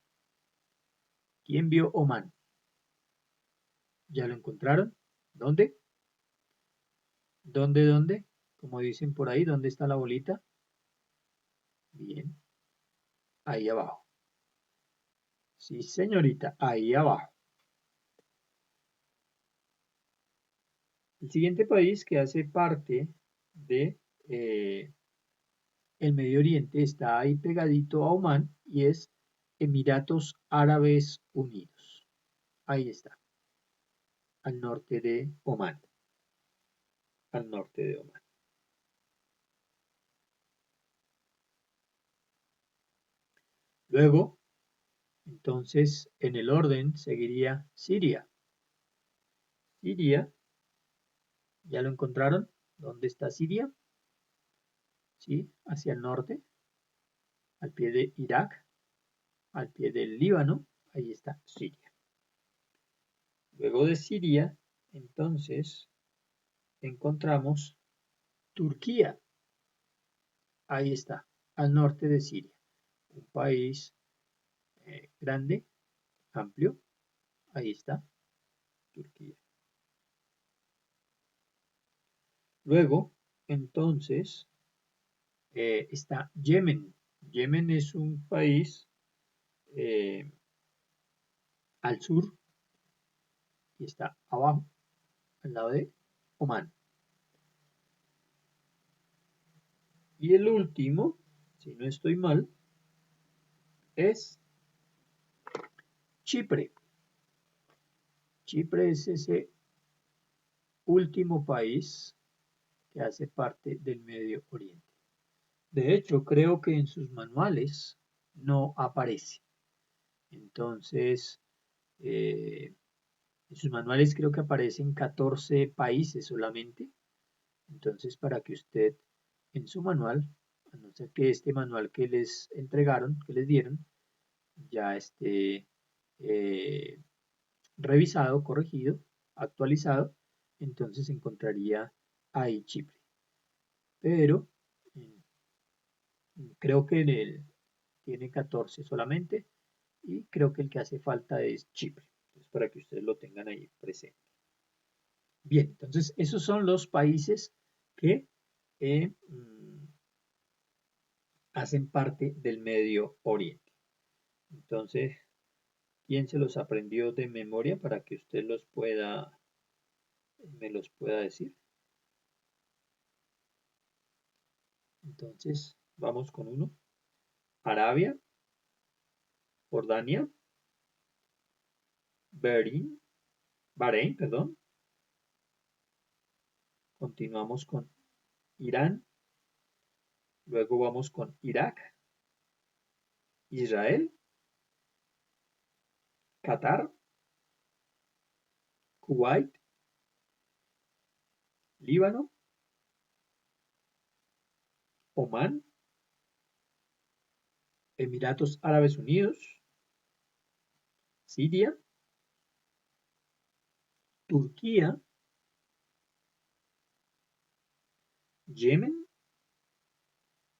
¿Quién vio Omán? ¿Ya lo encontraron? ¿Dónde? ¿Dónde? Como dicen por ahí, ¿dónde está la bolita? Bien, ahí abajo. Sí, señorita, ahí abajo. El siguiente país que hace parte de el Medio Oriente está ahí pegadito a Omán y es Emiratos Árabes Unidos. Ahí está, al norte de Omán. Al norte de Omán. Luego, entonces, en el orden seguiría Siria. Siria, ¿ya lo encontraron? ¿Dónde está Siria? Sí, hacia el norte, al pie de Irak, al pie del Líbano, ahí está Siria. Luego de Siria, entonces, encontramos Turquía. Ahí está, al norte de Siria. Un país grande, amplio. Ahí está, Turquía. Luego, entonces, está Yemen. Yemen es un país eh, al sur y está abajo, al lado de Omán. Y el último, si no estoy mal, es Chipre. Chipre es ese último país que hace parte del Medio Oriente. De hecho, creo que en sus manuales no aparece. Entonces, en sus manuales creo que aparecen 14 países solamente. Entonces, para que usted en su manual, a no ser que este manual que les entregaron, que les dieron, ya esté revisado, corregido, actualizado, entonces encontraría ahí Chipre. Pero creo que en él tiene 14 solamente y creo que el que hace falta es Chipre. Entonces, para que ustedes lo tengan ahí presente. Bien, entonces esos son los países que hacen parte del Medio Oriente. Entonces, ¿quién se los aprendió de memoria para que usted me los pueda decir? Entonces, vamos con uno. Arabia, Jordania, Bahrein, perdón. Continuamos con Irán. Luego vamos con Irak, Israel, Qatar, Kuwait, Líbano, Omán, Emiratos Árabes Unidos, Siria, Turquía Yemen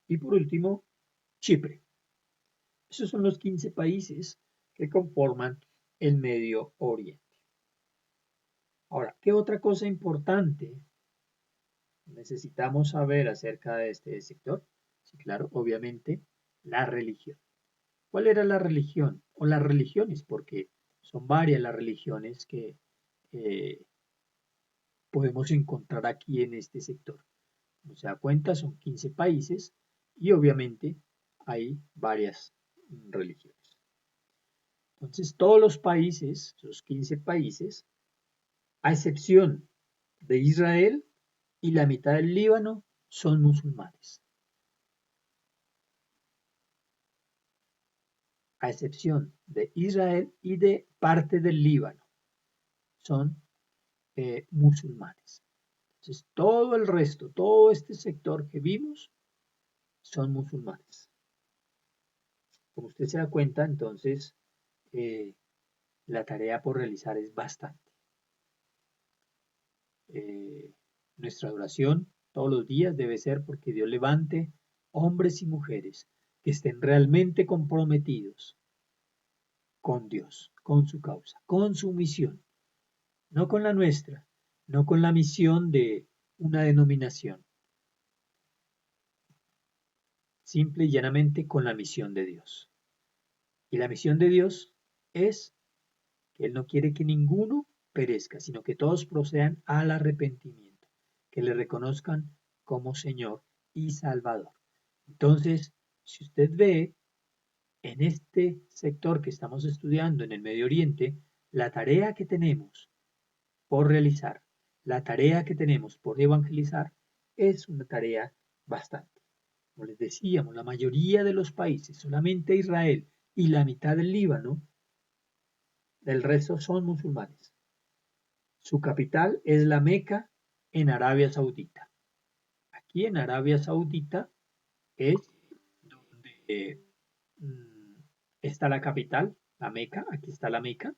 y por último Chipre. Esos son los 15 países que conforman el Medio Oriente. Ahora, ¿qué otra cosa importante necesitamos saber acerca de este sector? Sí, claro, obviamente, la religión. ¿Cuál era la religión? O las religiones, porque son varias las religiones que eh, podemos encontrar aquí en este sector. Como se da cuenta, son 15 países y obviamente hay varias religiones. Entonces, todos los países, los 15 países, a excepción de Israel y la mitad del Líbano, son musulmanes. A excepción de Israel y de parte del Líbano, son musulmanes. Entonces, todo el resto, todo este sector que vimos, son musulmanes. Como usted se da cuenta, entonces, eh, la tarea por realizar es bastante. Nuestra oración todos los días debe ser porque Dios levante hombres y mujeres que estén realmente comprometidos con Dios, con su causa, con su misión, no con la nuestra, no con la misión de una denominación, simple y llanamente con la misión de Dios. Y la misión de Dios es que Él no quiere que ninguno perezca, sino que todos procedan al arrepentimiento, que le reconozcan como Señor y Salvador. Entonces, si usted ve en este sector que estamos estudiando en el Medio Oriente, la tarea que tenemos por realizar, la tarea que tenemos por evangelizar, es una tarea bastante. Como les decíamos, la mayoría de los países, solamente Israel y la mitad del Líbano, del resto son musulmanes. Su capital es la Meca en Arabia Saudita. Aquí en Arabia Saudita es donde está la capital, la Meca, aquí está la Meca,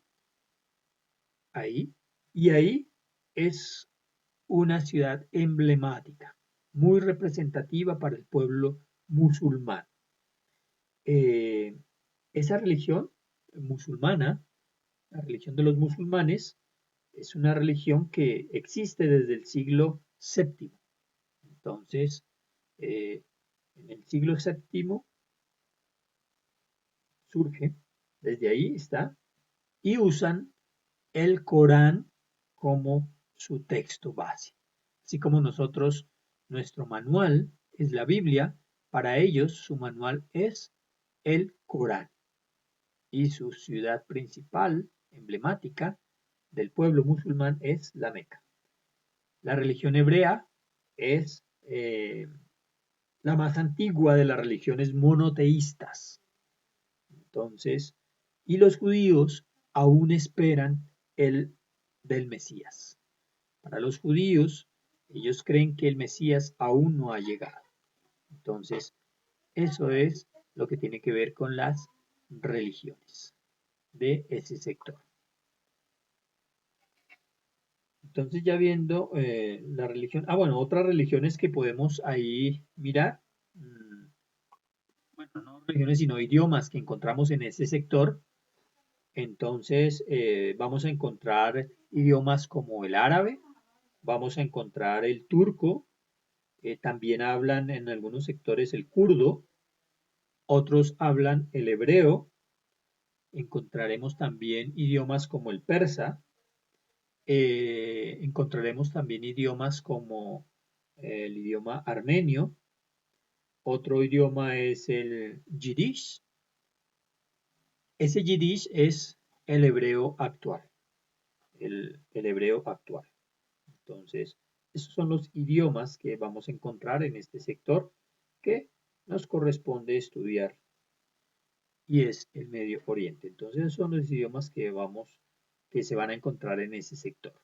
ahí, y ahí es una ciudad emblemática, muy representativa para el pueblo musulmán. Esa religión musulmana, la religión de los musulmanes, es una religión que existe desde el siglo VII. Entonces, en el siglo VII surge, desde ahí está, y usan el Corán como su texto base. Así como nosotros, nuestro manual es la Biblia, para ellos su manual es el Corán. Y su ciudad principal, emblemática del pueblo musulmán, es la Meca. La religión hebrea es la más antigua de las religiones monoteístas. Entonces, y los judíos aún esperan el del Mesías. Para los judíos, ellos creen que el Mesías aún no ha llegado. Entonces, eso es lo que tiene que ver con las religiones de ese sector. Entonces, ya viendo la religión, bueno, otras religiones que podemos ahí mirar, bueno, no religiones, sino idiomas que encontramos en ese sector. Entonces, vamos a encontrar idiomas como el árabe, vamos a encontrar el turco, también hablan en algunos sectores el kurdo, otros hablan el hebreo, encontraremos también idiomas como el persa, encontraremos también idiomas como el idioma armenio, otro idioma es el yiddish. Ese yiddish es el hebreo actual, el hebreo actual. Entonces, esos son los idiomas que vamos a encontrar en este sector que nos corresponde estudiar y es el Medio Oriente. Entonces, esos son los idiomas que se van a encontrar en ese sector.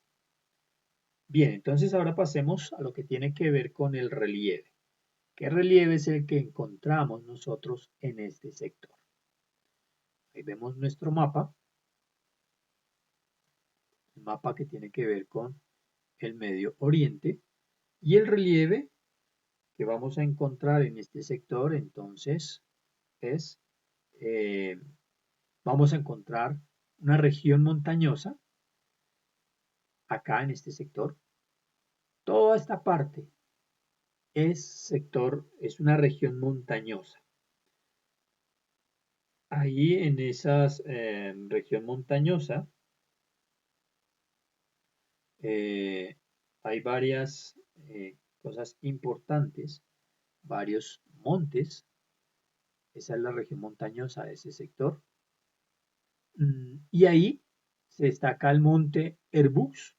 Bien, entonces ahora pasemos a lo que tiene que ver con el relieve. ¿Qué relieve es el que encontramos nosotros en este sector? Ahí vemos nuestro mapa, el mapa que tiene que ver con el Medio Oriente, y el relieve que vamos a encontrar en este sector entonces es, vamos a encontrar una región montañosa acá en este sector. Toda esta parte es una región montañosa. Ahí en esa región montañosa hay varias cosas importantes, varios montes. Esa es la región montañosa de ese sector. Y ahí se destaca el monte Airbus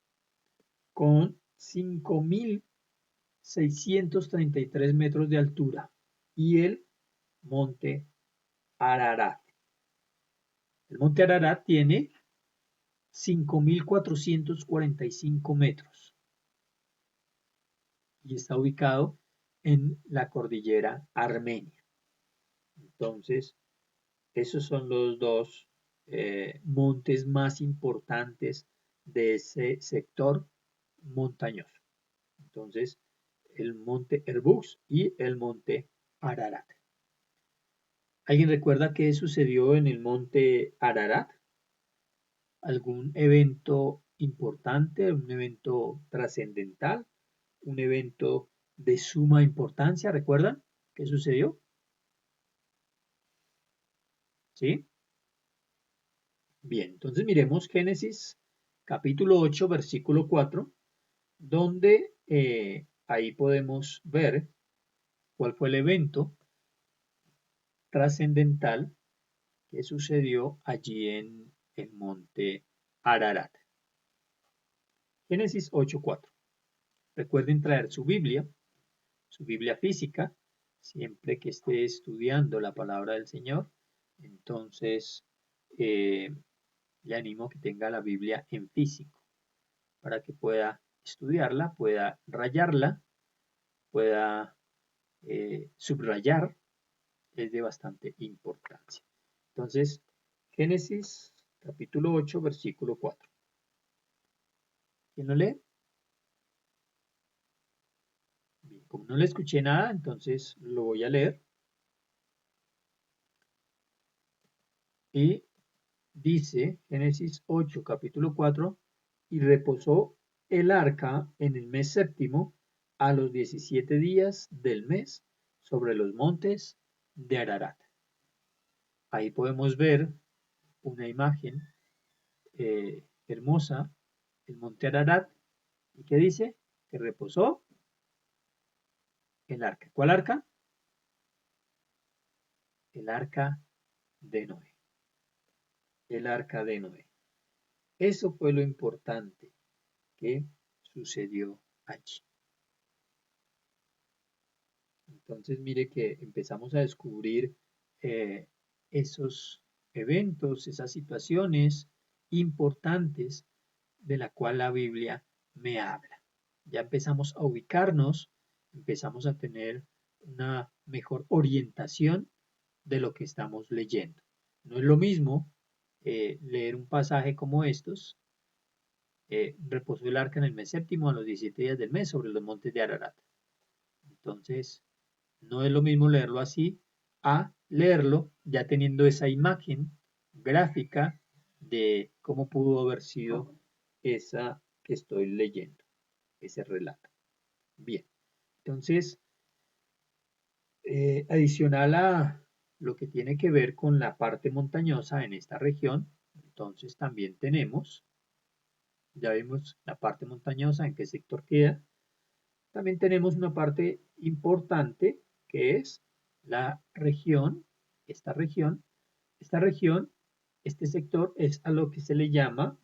con 5.633 metros de altura y el monte Ararat. El monte Ararat tiene 5.445 metros y está ubicado en la cordillera Armenia. Entonces, esos son los dos montes más importantes de ese sector montañoso. Entonces, el monte Airbus y el monte Ararat. ¿Alguien recuerda qué sucedió en el monte Ararat? ¿Algún evento importante, un evento trascendental, un evento de suma importancia? ¿Recuerdan qué sucedió? ¿Sí? Bien, entonces miremos Génesis capítulo 8, versículo 4, donde ahí podemos ver cuál fue el evento trascendental que sucedió allí en el monte Ararat. Génesis 8:4. Recuerden traer su Biblia física, siempre que esté estudiando la palabra del Señor. Entonces, le animo a que tenga la Biblia en físico para que pueda estudiarla, pueda rayarla, pueda subrayar. Es de bastante importancia. Entonces, Génesis capítulo 8, versículo 4. ¿Quién lo lee? Bien, como no le escuché nada, entonces lo voy a leer. Y dice Génesis 8, capítulo 4, y reposó el arca en el mes séptimo, a los 17 días del mes, sobre los montes de Ararat. Ahí podemos ver una imagen hermosa, el monte Ararat, y que dice que reposó el arca. ¿Cuál arca? El arca de Noé. El arca de Noé. Eso fue lo importante que sucedió allí. Entonces mire que empezamos a descubrir esos eventos, esas situaciones importantes de la cual la Biblia me habla. Ya empezamos a ubicarnos, empezamos a tener una mejor orientación de lo que estamos leyendo. No es lo mismo leer un pasaje como estos, reposó el arca en el mes séptimo a los 17 días del mes sobre los montes de Ararat. Entonces, no es lo mismo leerlo así a leerlo ya teniendo esa imagen gráfica de cómo pudo haber sido esa que estoy leyendo, ese relato. Bien, entonces, adicional a lo que tiene que ver con la parte montañosa en esta región, entonces también tenemos, ya vimos la parte montañosa, en qué sector queda, también tenemos una parte importante que es la región, esta región, esta región, este sector es a lo que se le llama,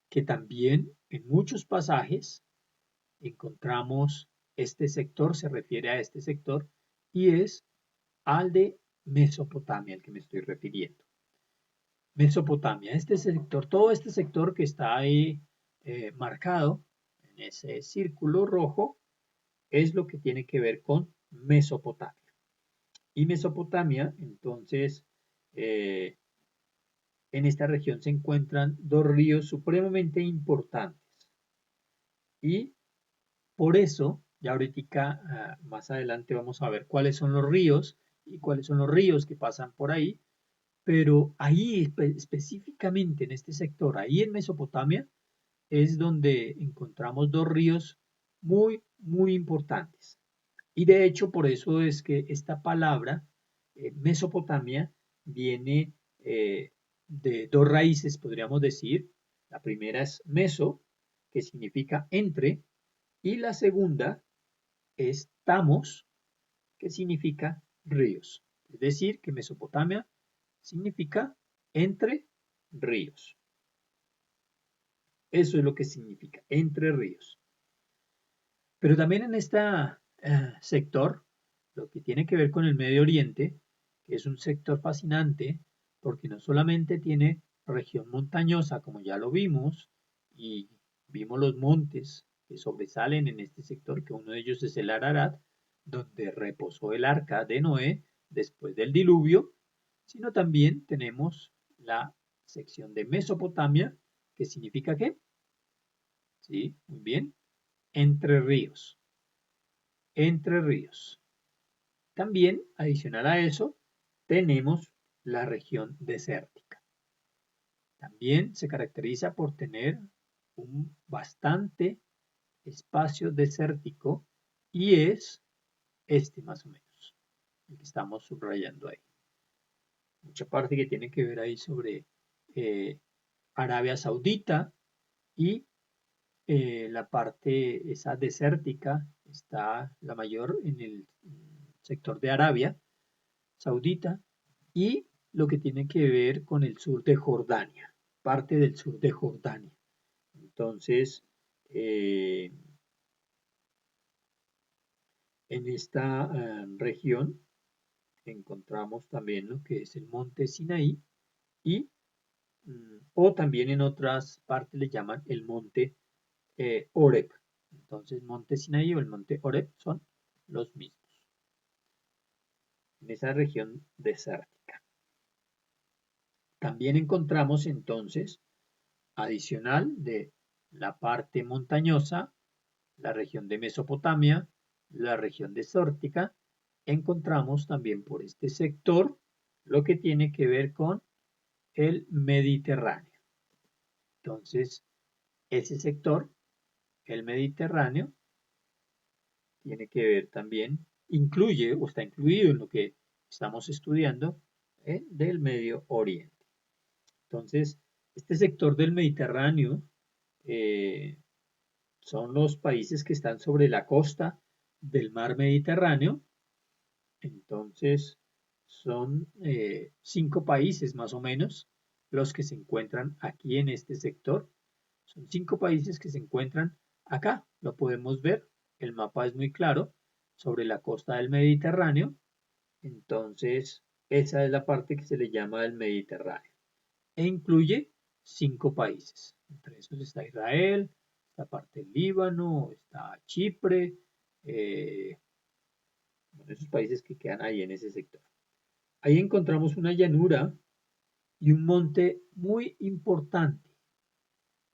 que también en muchos pasajes encontramos este sector, se refiere a este sector, y es al de Mesopotamia, al que me estoy refiriendo. Mesopotamia, este sector, todo este sector que está ahí marcado en ese círculo rojo, es lo que tiene que ver con Mesopotamia. Y Mesopotamia, entonces, en esta región se encuentran dos ríos supremamente importantes. Y por eso Ya ahorita, más adelante vamos a ver cuáles son los ríos y cuáles son los ríos que pasan por ahí, pero ahí específicamente en este sector, ahí en Mesopotamia, es donde encontramos dos ríos muy, muy importantes. Y de hecho, por eso es que esta palabra, Mesopotamia, viene de dos raíces, podríamos decir. La primera es meso, que significa entre, y la segunda es tamos, que significa ríos. Es decir, que Mesopotamia significa entre ríos. Eso es lo que significa, entre ríos. Pero también en este sector, lo que tiene que ver con el Medio Oriente, que es un sector fascinante, porque no solamente tiene región montañosa, como ya lo vimos, y vimos los montes que sobresalen en este sector, que uno de ellos es el Ararat, donde reposó el arca de Noé después del diluvio, sino también tenemos la sección de Mesopotamia, que significa ¿qué? Sí, muy bien, entre ríos. Entre ríos. También, adicional a eso, tenemos la región desértica. También se caracteriza por tener un bastante espacio desértico y es este más o menos, el que estamos subrayando ahí. Mucha parte que tiene que ver ahí sobre eh, Arabia Saudita y la parte esa desértica está la mayor en el sector de Arabia Saudita y lo que tiene que ver con el sur de Jordania, parte del sur de Jordania. Entonces, en esta región encontramos también lo que es el monte Sinaí y o también en otras partes le llaman el monte Oreb. Entonces, monte Sinaí o el monte Oreb son los mismos en esa región desértica. También encontramos entonces, adicional de la parte montañosa, la región de Mesopotamia, la región desértica, encontramos también por este sector lo que tiene que ver con el Mediterráneo. Entonces, ese sector, el Mediterráneo, tiene que ver también, incluye o está incluido en lo que estamos estudiando del Medio Oriente. Entonces, este sector del Mediterráneo eh, son los países que están sobre la costa del mar Mediterráneo. Entonces, son 5 países más o menos los que se encuentran aquí en este sector. Son 5 países que se encuentran acá. Lo podemos ver. El mapa es muy claro sobre la costa del Mediterráneo. Entonces, esa es la parte que se le llama el Mediterráneo. E incluye 5 países. Entre esos está Israel, está parte del Líbano, está Chipre, bueno, esos países que quedan ahí en ese sector. Ahí encontramos una llanura y un monte muy importante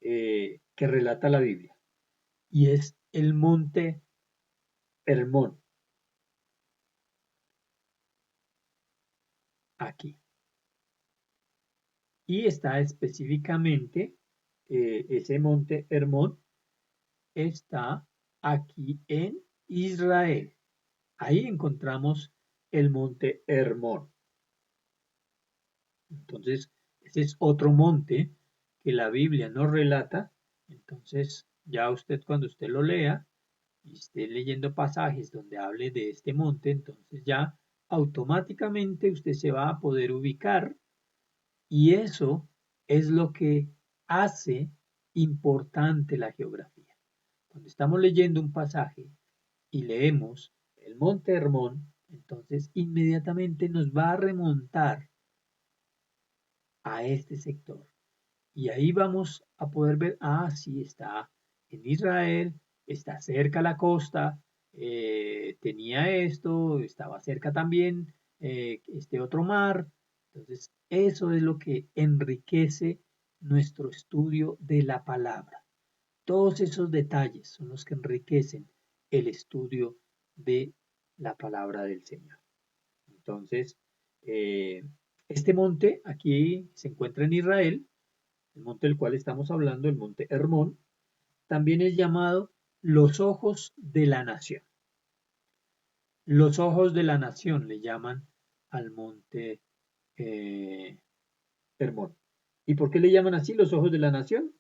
que relata la Biblia, y es el monte Hermón, aquí. Y está específicamente, ese monte Hermón está aquí en Israel. Ahí encontramos el monte Hermón. Entonces, ese es otro monte que la Biblia nos relata. Entonces, ya usted cuando usted lo lea y esté leyendo pasajes donde hable de este monte, entonces ya automáticamente usted se va a poder ubicar y eso es lo que hace importante la geografía. Cuando estamos leyendo un pasaje y leemos el monte Hermón, entonces inmediatamente nos va a remontar a este sector. Y ahí vamos a poder ver, sí, está en Israel, está cerca a la costa, tenía esto, estaba cerca también este otro mar. Entonces, eso es lo que enriquece nuestro estudio de la palabra. Todos esos detalles son los que enriquecen el estudio de la palabra del Señor. Entonces, este monte aquí se encuentra en Israel, el monte del cual estamos hablando, el monte Hermón, también es llamado los ojos de la nación. Los ojos de la nación le llaman al monte Hermón. ¿Y por qué le llaman así los ojos de la nación?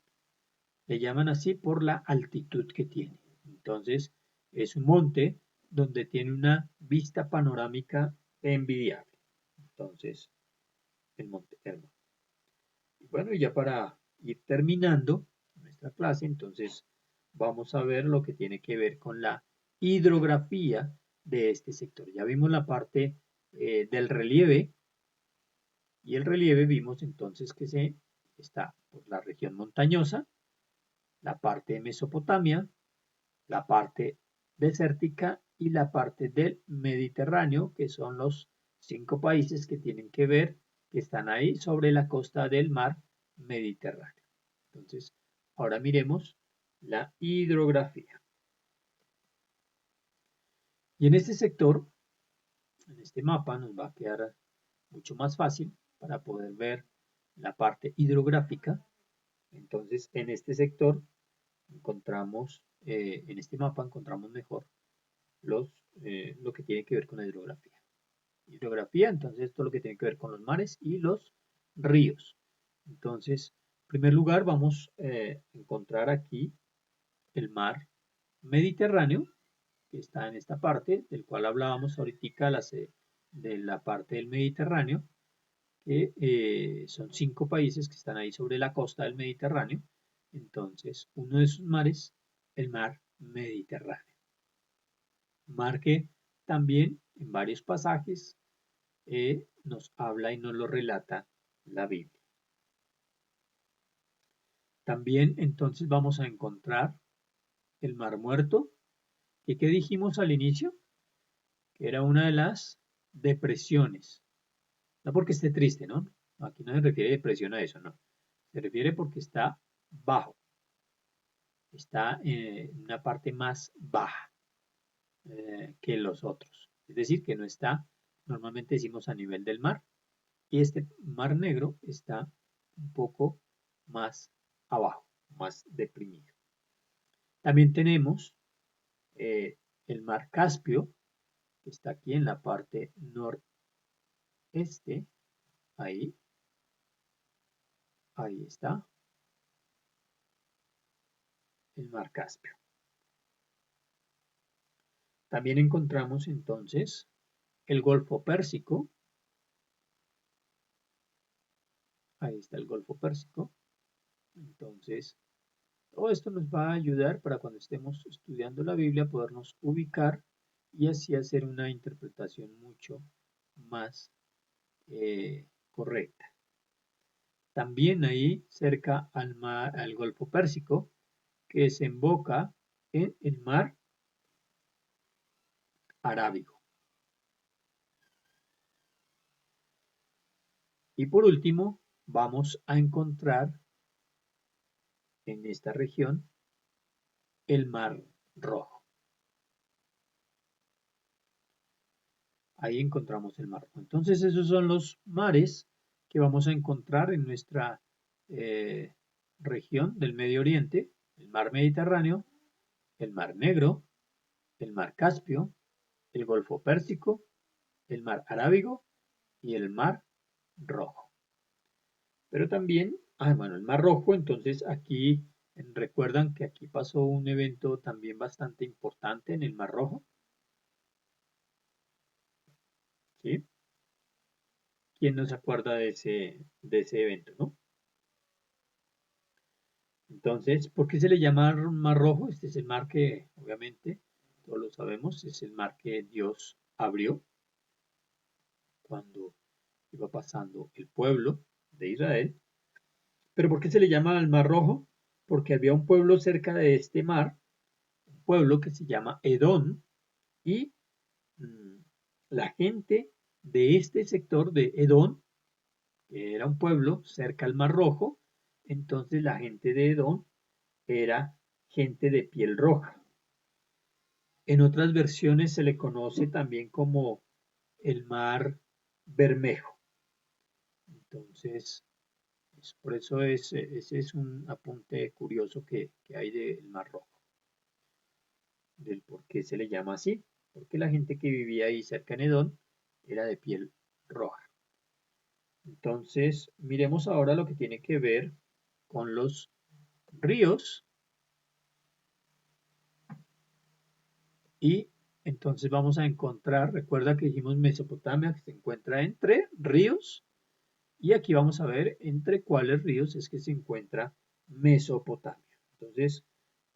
Le llaman así por la altitud que tiene. Entonces, es un monte donde tiene una vista panorámica envidiable. Entonces, el monte Hermón. Y bueno, ya para ir terminando nuestra clase, entonces vamos a ver lo que tiene que ver con la hidrografía de este sector. Ya vimos la parte del relieve, y el relieve vimos entonces que se está por la región montañosa, la parte de Mesopotamia, la parte desértica y la parte del Mediterráneo, que son los 5 países que tienen que ver, que están ahí sobre la costa del mar Mediterráneo. Entonces, ahora miremos la hidrografía. Y en este sector, en este mapa, nos va a quedar mucho más fácil para poder ver la parte hidrográfica. Entonces, en este sector encontramos, en este mapa encontramos mejor lo que tiene que ver con la hidrografía. Hidrografía, entonces esto es lo que tiene que ver con los mares y los ríos. Entonces, en primer lugar vamos a encontrar aquí el mar Mediterráneo, que está en esta parte, del cual hablábamos ahorita, de la parte del Mediterráneo, que son 5 países que están ahí sobre la costa del Mediterráneo. Entonces, uno de esos mares, el mar Mediterráneo. Mar que también en varios pasajes nos habla y nos lo relata la Biblia. También entonces vamos a encontrar el Mar Muerto, que ¿qué dijimos al inicio? Que era una de las depresiones. No porque esté triste, ¿no? Aquí no se refiere depresión a eso, no. Se refiere porque está bajo. Está en una parte más baja que los otros. Es decir, que no está, normalmente decimos a nivel del mar, y este mar negro está un poco más abajo, más deprimido. También tenemos el mar Caspio, que está aquí en la parte noreste, ahí, ahí está, el mar Caspio. También encontramos entonces el Golfo Pérsico, ahí está el Golfo Pérsico. Entonces, todo esto nos va a ayudar para cuando estemos estudiando la Biblia podernos ubicar y así hacer una interpretación mucho más correcta. También ahí cerca al Golfo Pérsico, que desemboca en el mar Arábigo. Y por último, vamos a encontrar en esta región el Mar Rojo. Ahí encontramos el Mar Rojo. Entonces esos son los mares que vamos a encontrar en nuestra región del Medio Oriente: el Mar Mediterráneo, el Mar Negro, el Mar Caspio, el Golfo Pérsico, el Mar Arábigo y el Mar Rojo. Pero también, bueno, el Mar Rojo, entonces aquí recuerdan que aquí pasó un evento también bastante importante en el Mar Rojo, ¿sí? ¿Quién no se acuerda de ese evento, no? Entonces, ¿por qué se le llama Mar Rojo? Este es el mar que, obviamente, todos lo sabemos, es el mar que Dios abrió cuando iba pasando el pueblo de Israel. ¿Pero por qué se le llama el Mar Rojo? Porque había un pueblo cerca de este mar, un pueblo que se llama Edom, y la gente de este sector de Edom, que era un pueblo cerca al Mar Rojo, entonces la gente de Edom era gente de piel roja. En otras versiones se le conoce también como el mar Bermejo. Entonces, por eso ese es un apunte curioso que hay del Mar Rojo, del por qué se le llama así, porque la gente que vivía ahí cerca de Edom era de piel roja. Entonces, miremos ahora lo que tiene que ver con los ríos y entonces vamos a encontrar, recuerda que dijimos Mesopotamia que se encuentra entre ríos y aquí vamos a ver entre cuáles ríos es que se encuentra Mesopotamia. Entonces,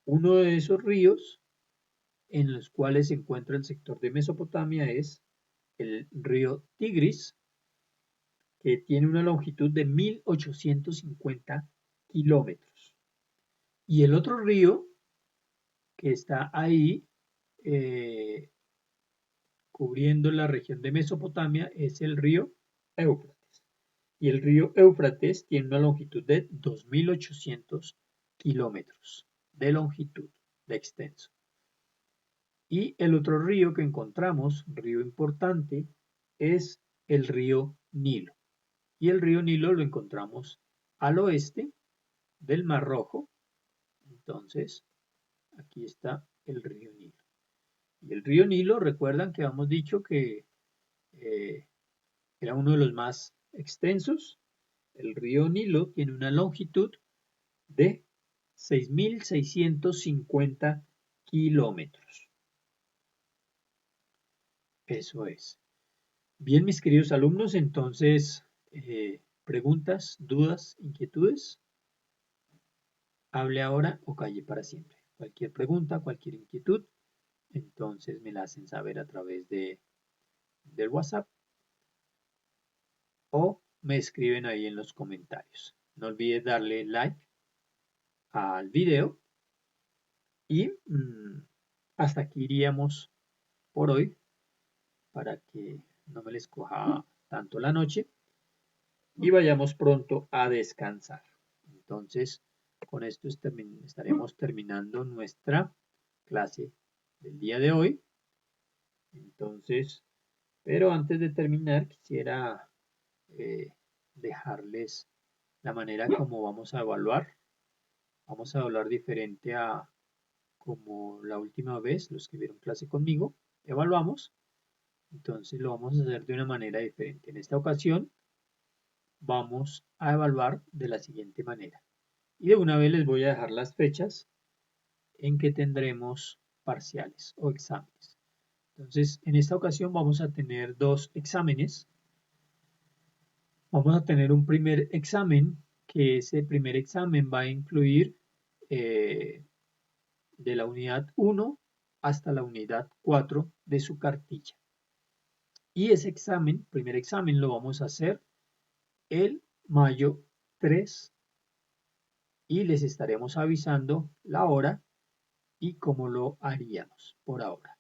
uno de esos ríos en los cuales se encuentra el sector de Mesopotamia es el río Tigris, que tiene una longitud de 1850 kilómetros. Y el otro río que está ahí eh, cubriendo la región de Mesopotamia es el río Éufrates. Y el río Éufrates tiene una longitud de 2.800 kilómetros de longitud, de extenso. Y el otro río que encontramos, río importante, es el río Nilo. Y el río Nilo lo encontramos al oeste del Mar Rojo. Entonces, aquí está el río Nilo. Y el río Nilo, recuerdan que habíamos dicho que eh, era uno de los más extensos. El río Nilo tiene una longitud de 6.650 kilómetros. Eso es. Bien, mis queridos alumnos, entonces, preguntas, dudas, inquietudes, hable ahora o calle para siempre. Cualquier pregunta, cualquier inquietud, entonces me la hacen saber a través del WhatsApp o me escriben ahí en los comentarios. No olvides darle like al video y hasta aquí iríamos por hoy para que no me les coja tanto la noche y vayamos pronto a descansar. Entonces, con esto estaremos terminando nuestra clase del día de hoy. Entonces, pero antes de terminar, quisiera dejarles la manera como vamos a evaluar. Vamos a evaluar diferente a como la última vez, los que vieron clase conmigo, evaluamos. Entonces lo vamos a hacer de una manera diferente. En esta ocasión vamos a evaluar de la siguiente manera. Y de una vez les voy a dejar las fechas en que tendremos parciales o exámenes. Entonces, en esta ocasión vamos a tener dos exámenes. Vamos a tener un primer examen, que ese primer examen va a incluir de la unidad 1 hasta la unidad 4 de su cartilla. Y ese examen, primer examen, lo vamos a hacer el mayo 3 y les estaremos avisando la hora y cómo lo haríamos por ahora.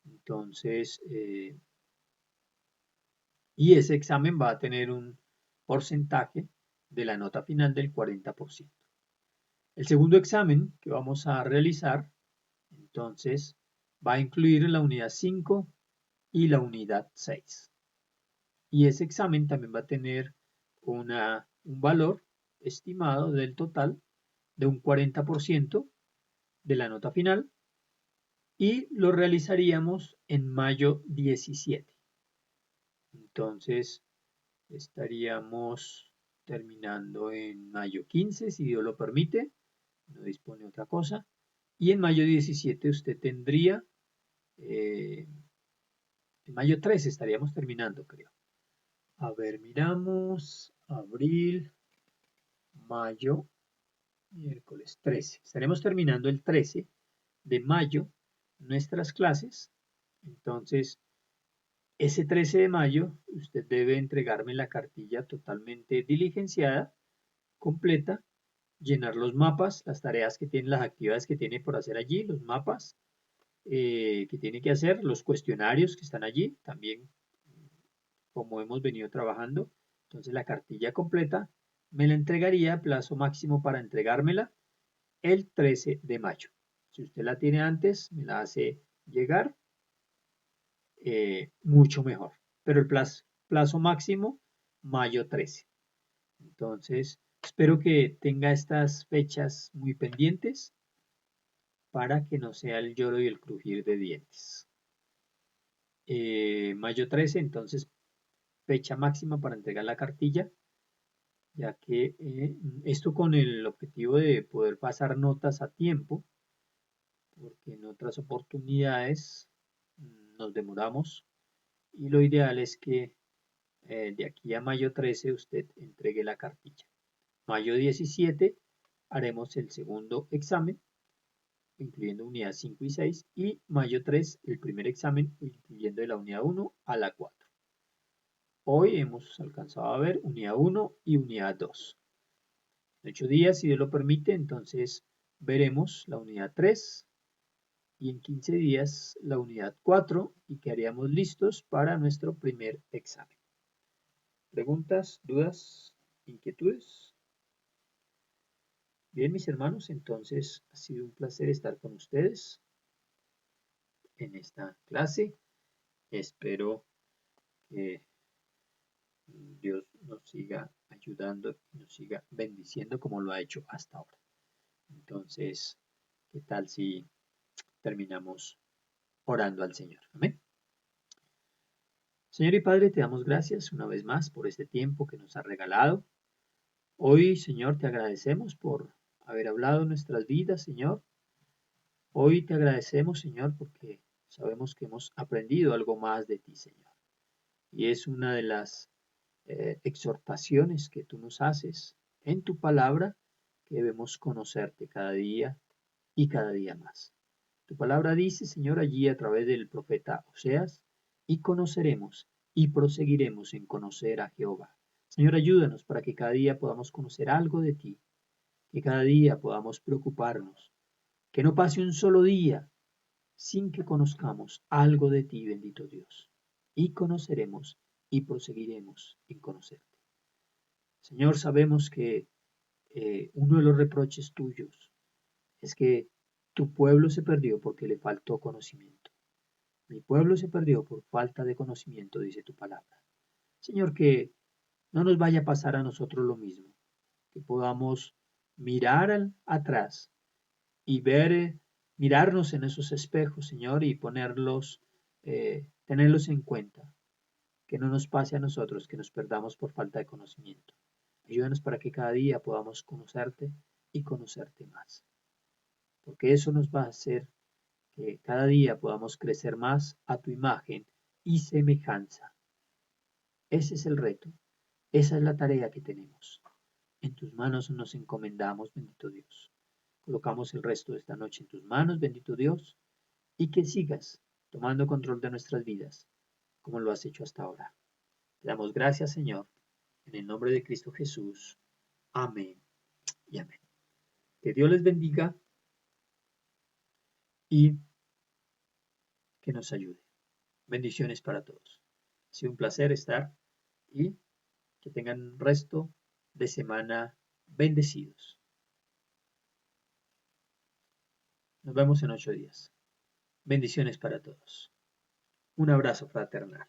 Entonces, y ese examen va a tener un porcentaje de la nota final del 40%. El segundo examen que vamos a realizar, entonces, va a incluir la unidad 5 y la unidad 6. Y ese examen también va a tener un valor estimado del total de un 40% de la nota final y lo realizaríamos en mayo 17. Entonces estaríamos terminando en mayo 15, si Dios lo permite, no dispone otra cosa. Y en mayo 17 usted tendría, en mayo 13 estaríamos terminando, creo. A ver, miramos, abril, mayo, miércoles 13. Estaremos terminando el 13 de mayo nuestras clases. Entonces, ese 13 de mayo usted debe entregarme la cartilla totalmente diligenciada, completa, llenar los mapas, las tareas que tiene, las actividades que tiene por hacer allí, los mapas que tiene que hacer, los cuestionarios que están allí, también como hemos venido trabajando. Entonces la cartilla completa me la entregaría, plazo máximo para entregármela, el 13 de mayo. Si usted la tiene antes, me la hace llegar, mucho mejor. Pero el plazo máximo, mayo 13. Entonces, espero que tenga estas fechas muy pendientes para que no sea el lloro y el crujir de dientes. Mayo 13, entonces, fecha máxima para entregar la cartilla, ya que esto con el objetivo de poder pasar notas a tiempo, porque en otras oportunidades nos demoramos y lo ideal es que de aquí a mayo 13 usted entregue la cartilla. Mayo 17 haremos el segundo examen, incluyendo unidad 5 y 6, y mayo 3 el primer examen, incluyendo de la unidad 1 a la 4. Hoy hemos alcanzado a ver unidad 1 y unidad 2. En 8 días, si Dios lo permite, entonces veremos la unidad 3 y en 15 días la unidad 4 y quedaríamos listos para nuestro primer examen. ¿Preguntas, dudas, inquietudes? Bien, mis hermanos, entonces ha sido un placer estar con ustedes en esta clase. Espero que Dios nos siga ayudando y nos siga bendiciendo como lo ha hecho hasta ahora. Entonces, ¿qué tal si terminamos orando al Señor? Amén. Señor y Padre, te damos gracias una vez más por este tiempo que nos has regalado. Hoy, Señor, te agradecemos por haber hablado en nuestras vidas, Señor. Hoy te agradecemos, Señor, porque sabemos que hemos aprendido algo más de ti, Señor. Y es una de las exhortaciones que tú nos haces en tu palabra, que debemos conocerte cada día y cada día más. Tu palabra dice, Señor, allí a través del profeta Oseas, y conoceremos y proseguiremos en conocer a Jehová. Señor, ayúdanos para que cada día podamos conocer algo de ti, que cada día podamos preocuparnos, que no pase un solo día sin que conozcamos algo de ti, bendito Dios, y conoceremos y proseguiremos en conocerte. Señor, sabemos que uno de los reproches tuyos es que tu pueblo se perdió porque le faltó conocimiento. Mi pueblo se perdió por falta de conocimiento, dice tu palabra. Señor, que no nos vaya a pasar a nosotros lo mismo, que podamos mirar atrás y ver, mirarnos en esos espejos, Señor, y ponerlos, tenerlos en cuenta, que no nos pase a nosotros, que nos perdamos por falta de conocimiento. Ayúdanos para que cada día podamos conocerte y conocerte más, porque eso nos va a hacer que cada día podamos crecer más a tu imagen y semejanza. Ese es el reto, esa es la tarea que tenemos. En tus manos nos encomendamos, bendito Dios. Colocamos el resto de esta noche en tus manos, bendito Dios, y que sigas tomando control de nuestras vidas, como lo has hecho hasta ahora. Te damos gracias, Señor, en el nombre de Cristo Jesús. Amén y amén. Que Dios les bendiga y que nos ayude. Bendiciones para todos. Ha sido un placer estar y que tengan un resto de semana bendecidos. Nos vemos en 8 días. Bendiciones para todos. Un abrazo fraternal.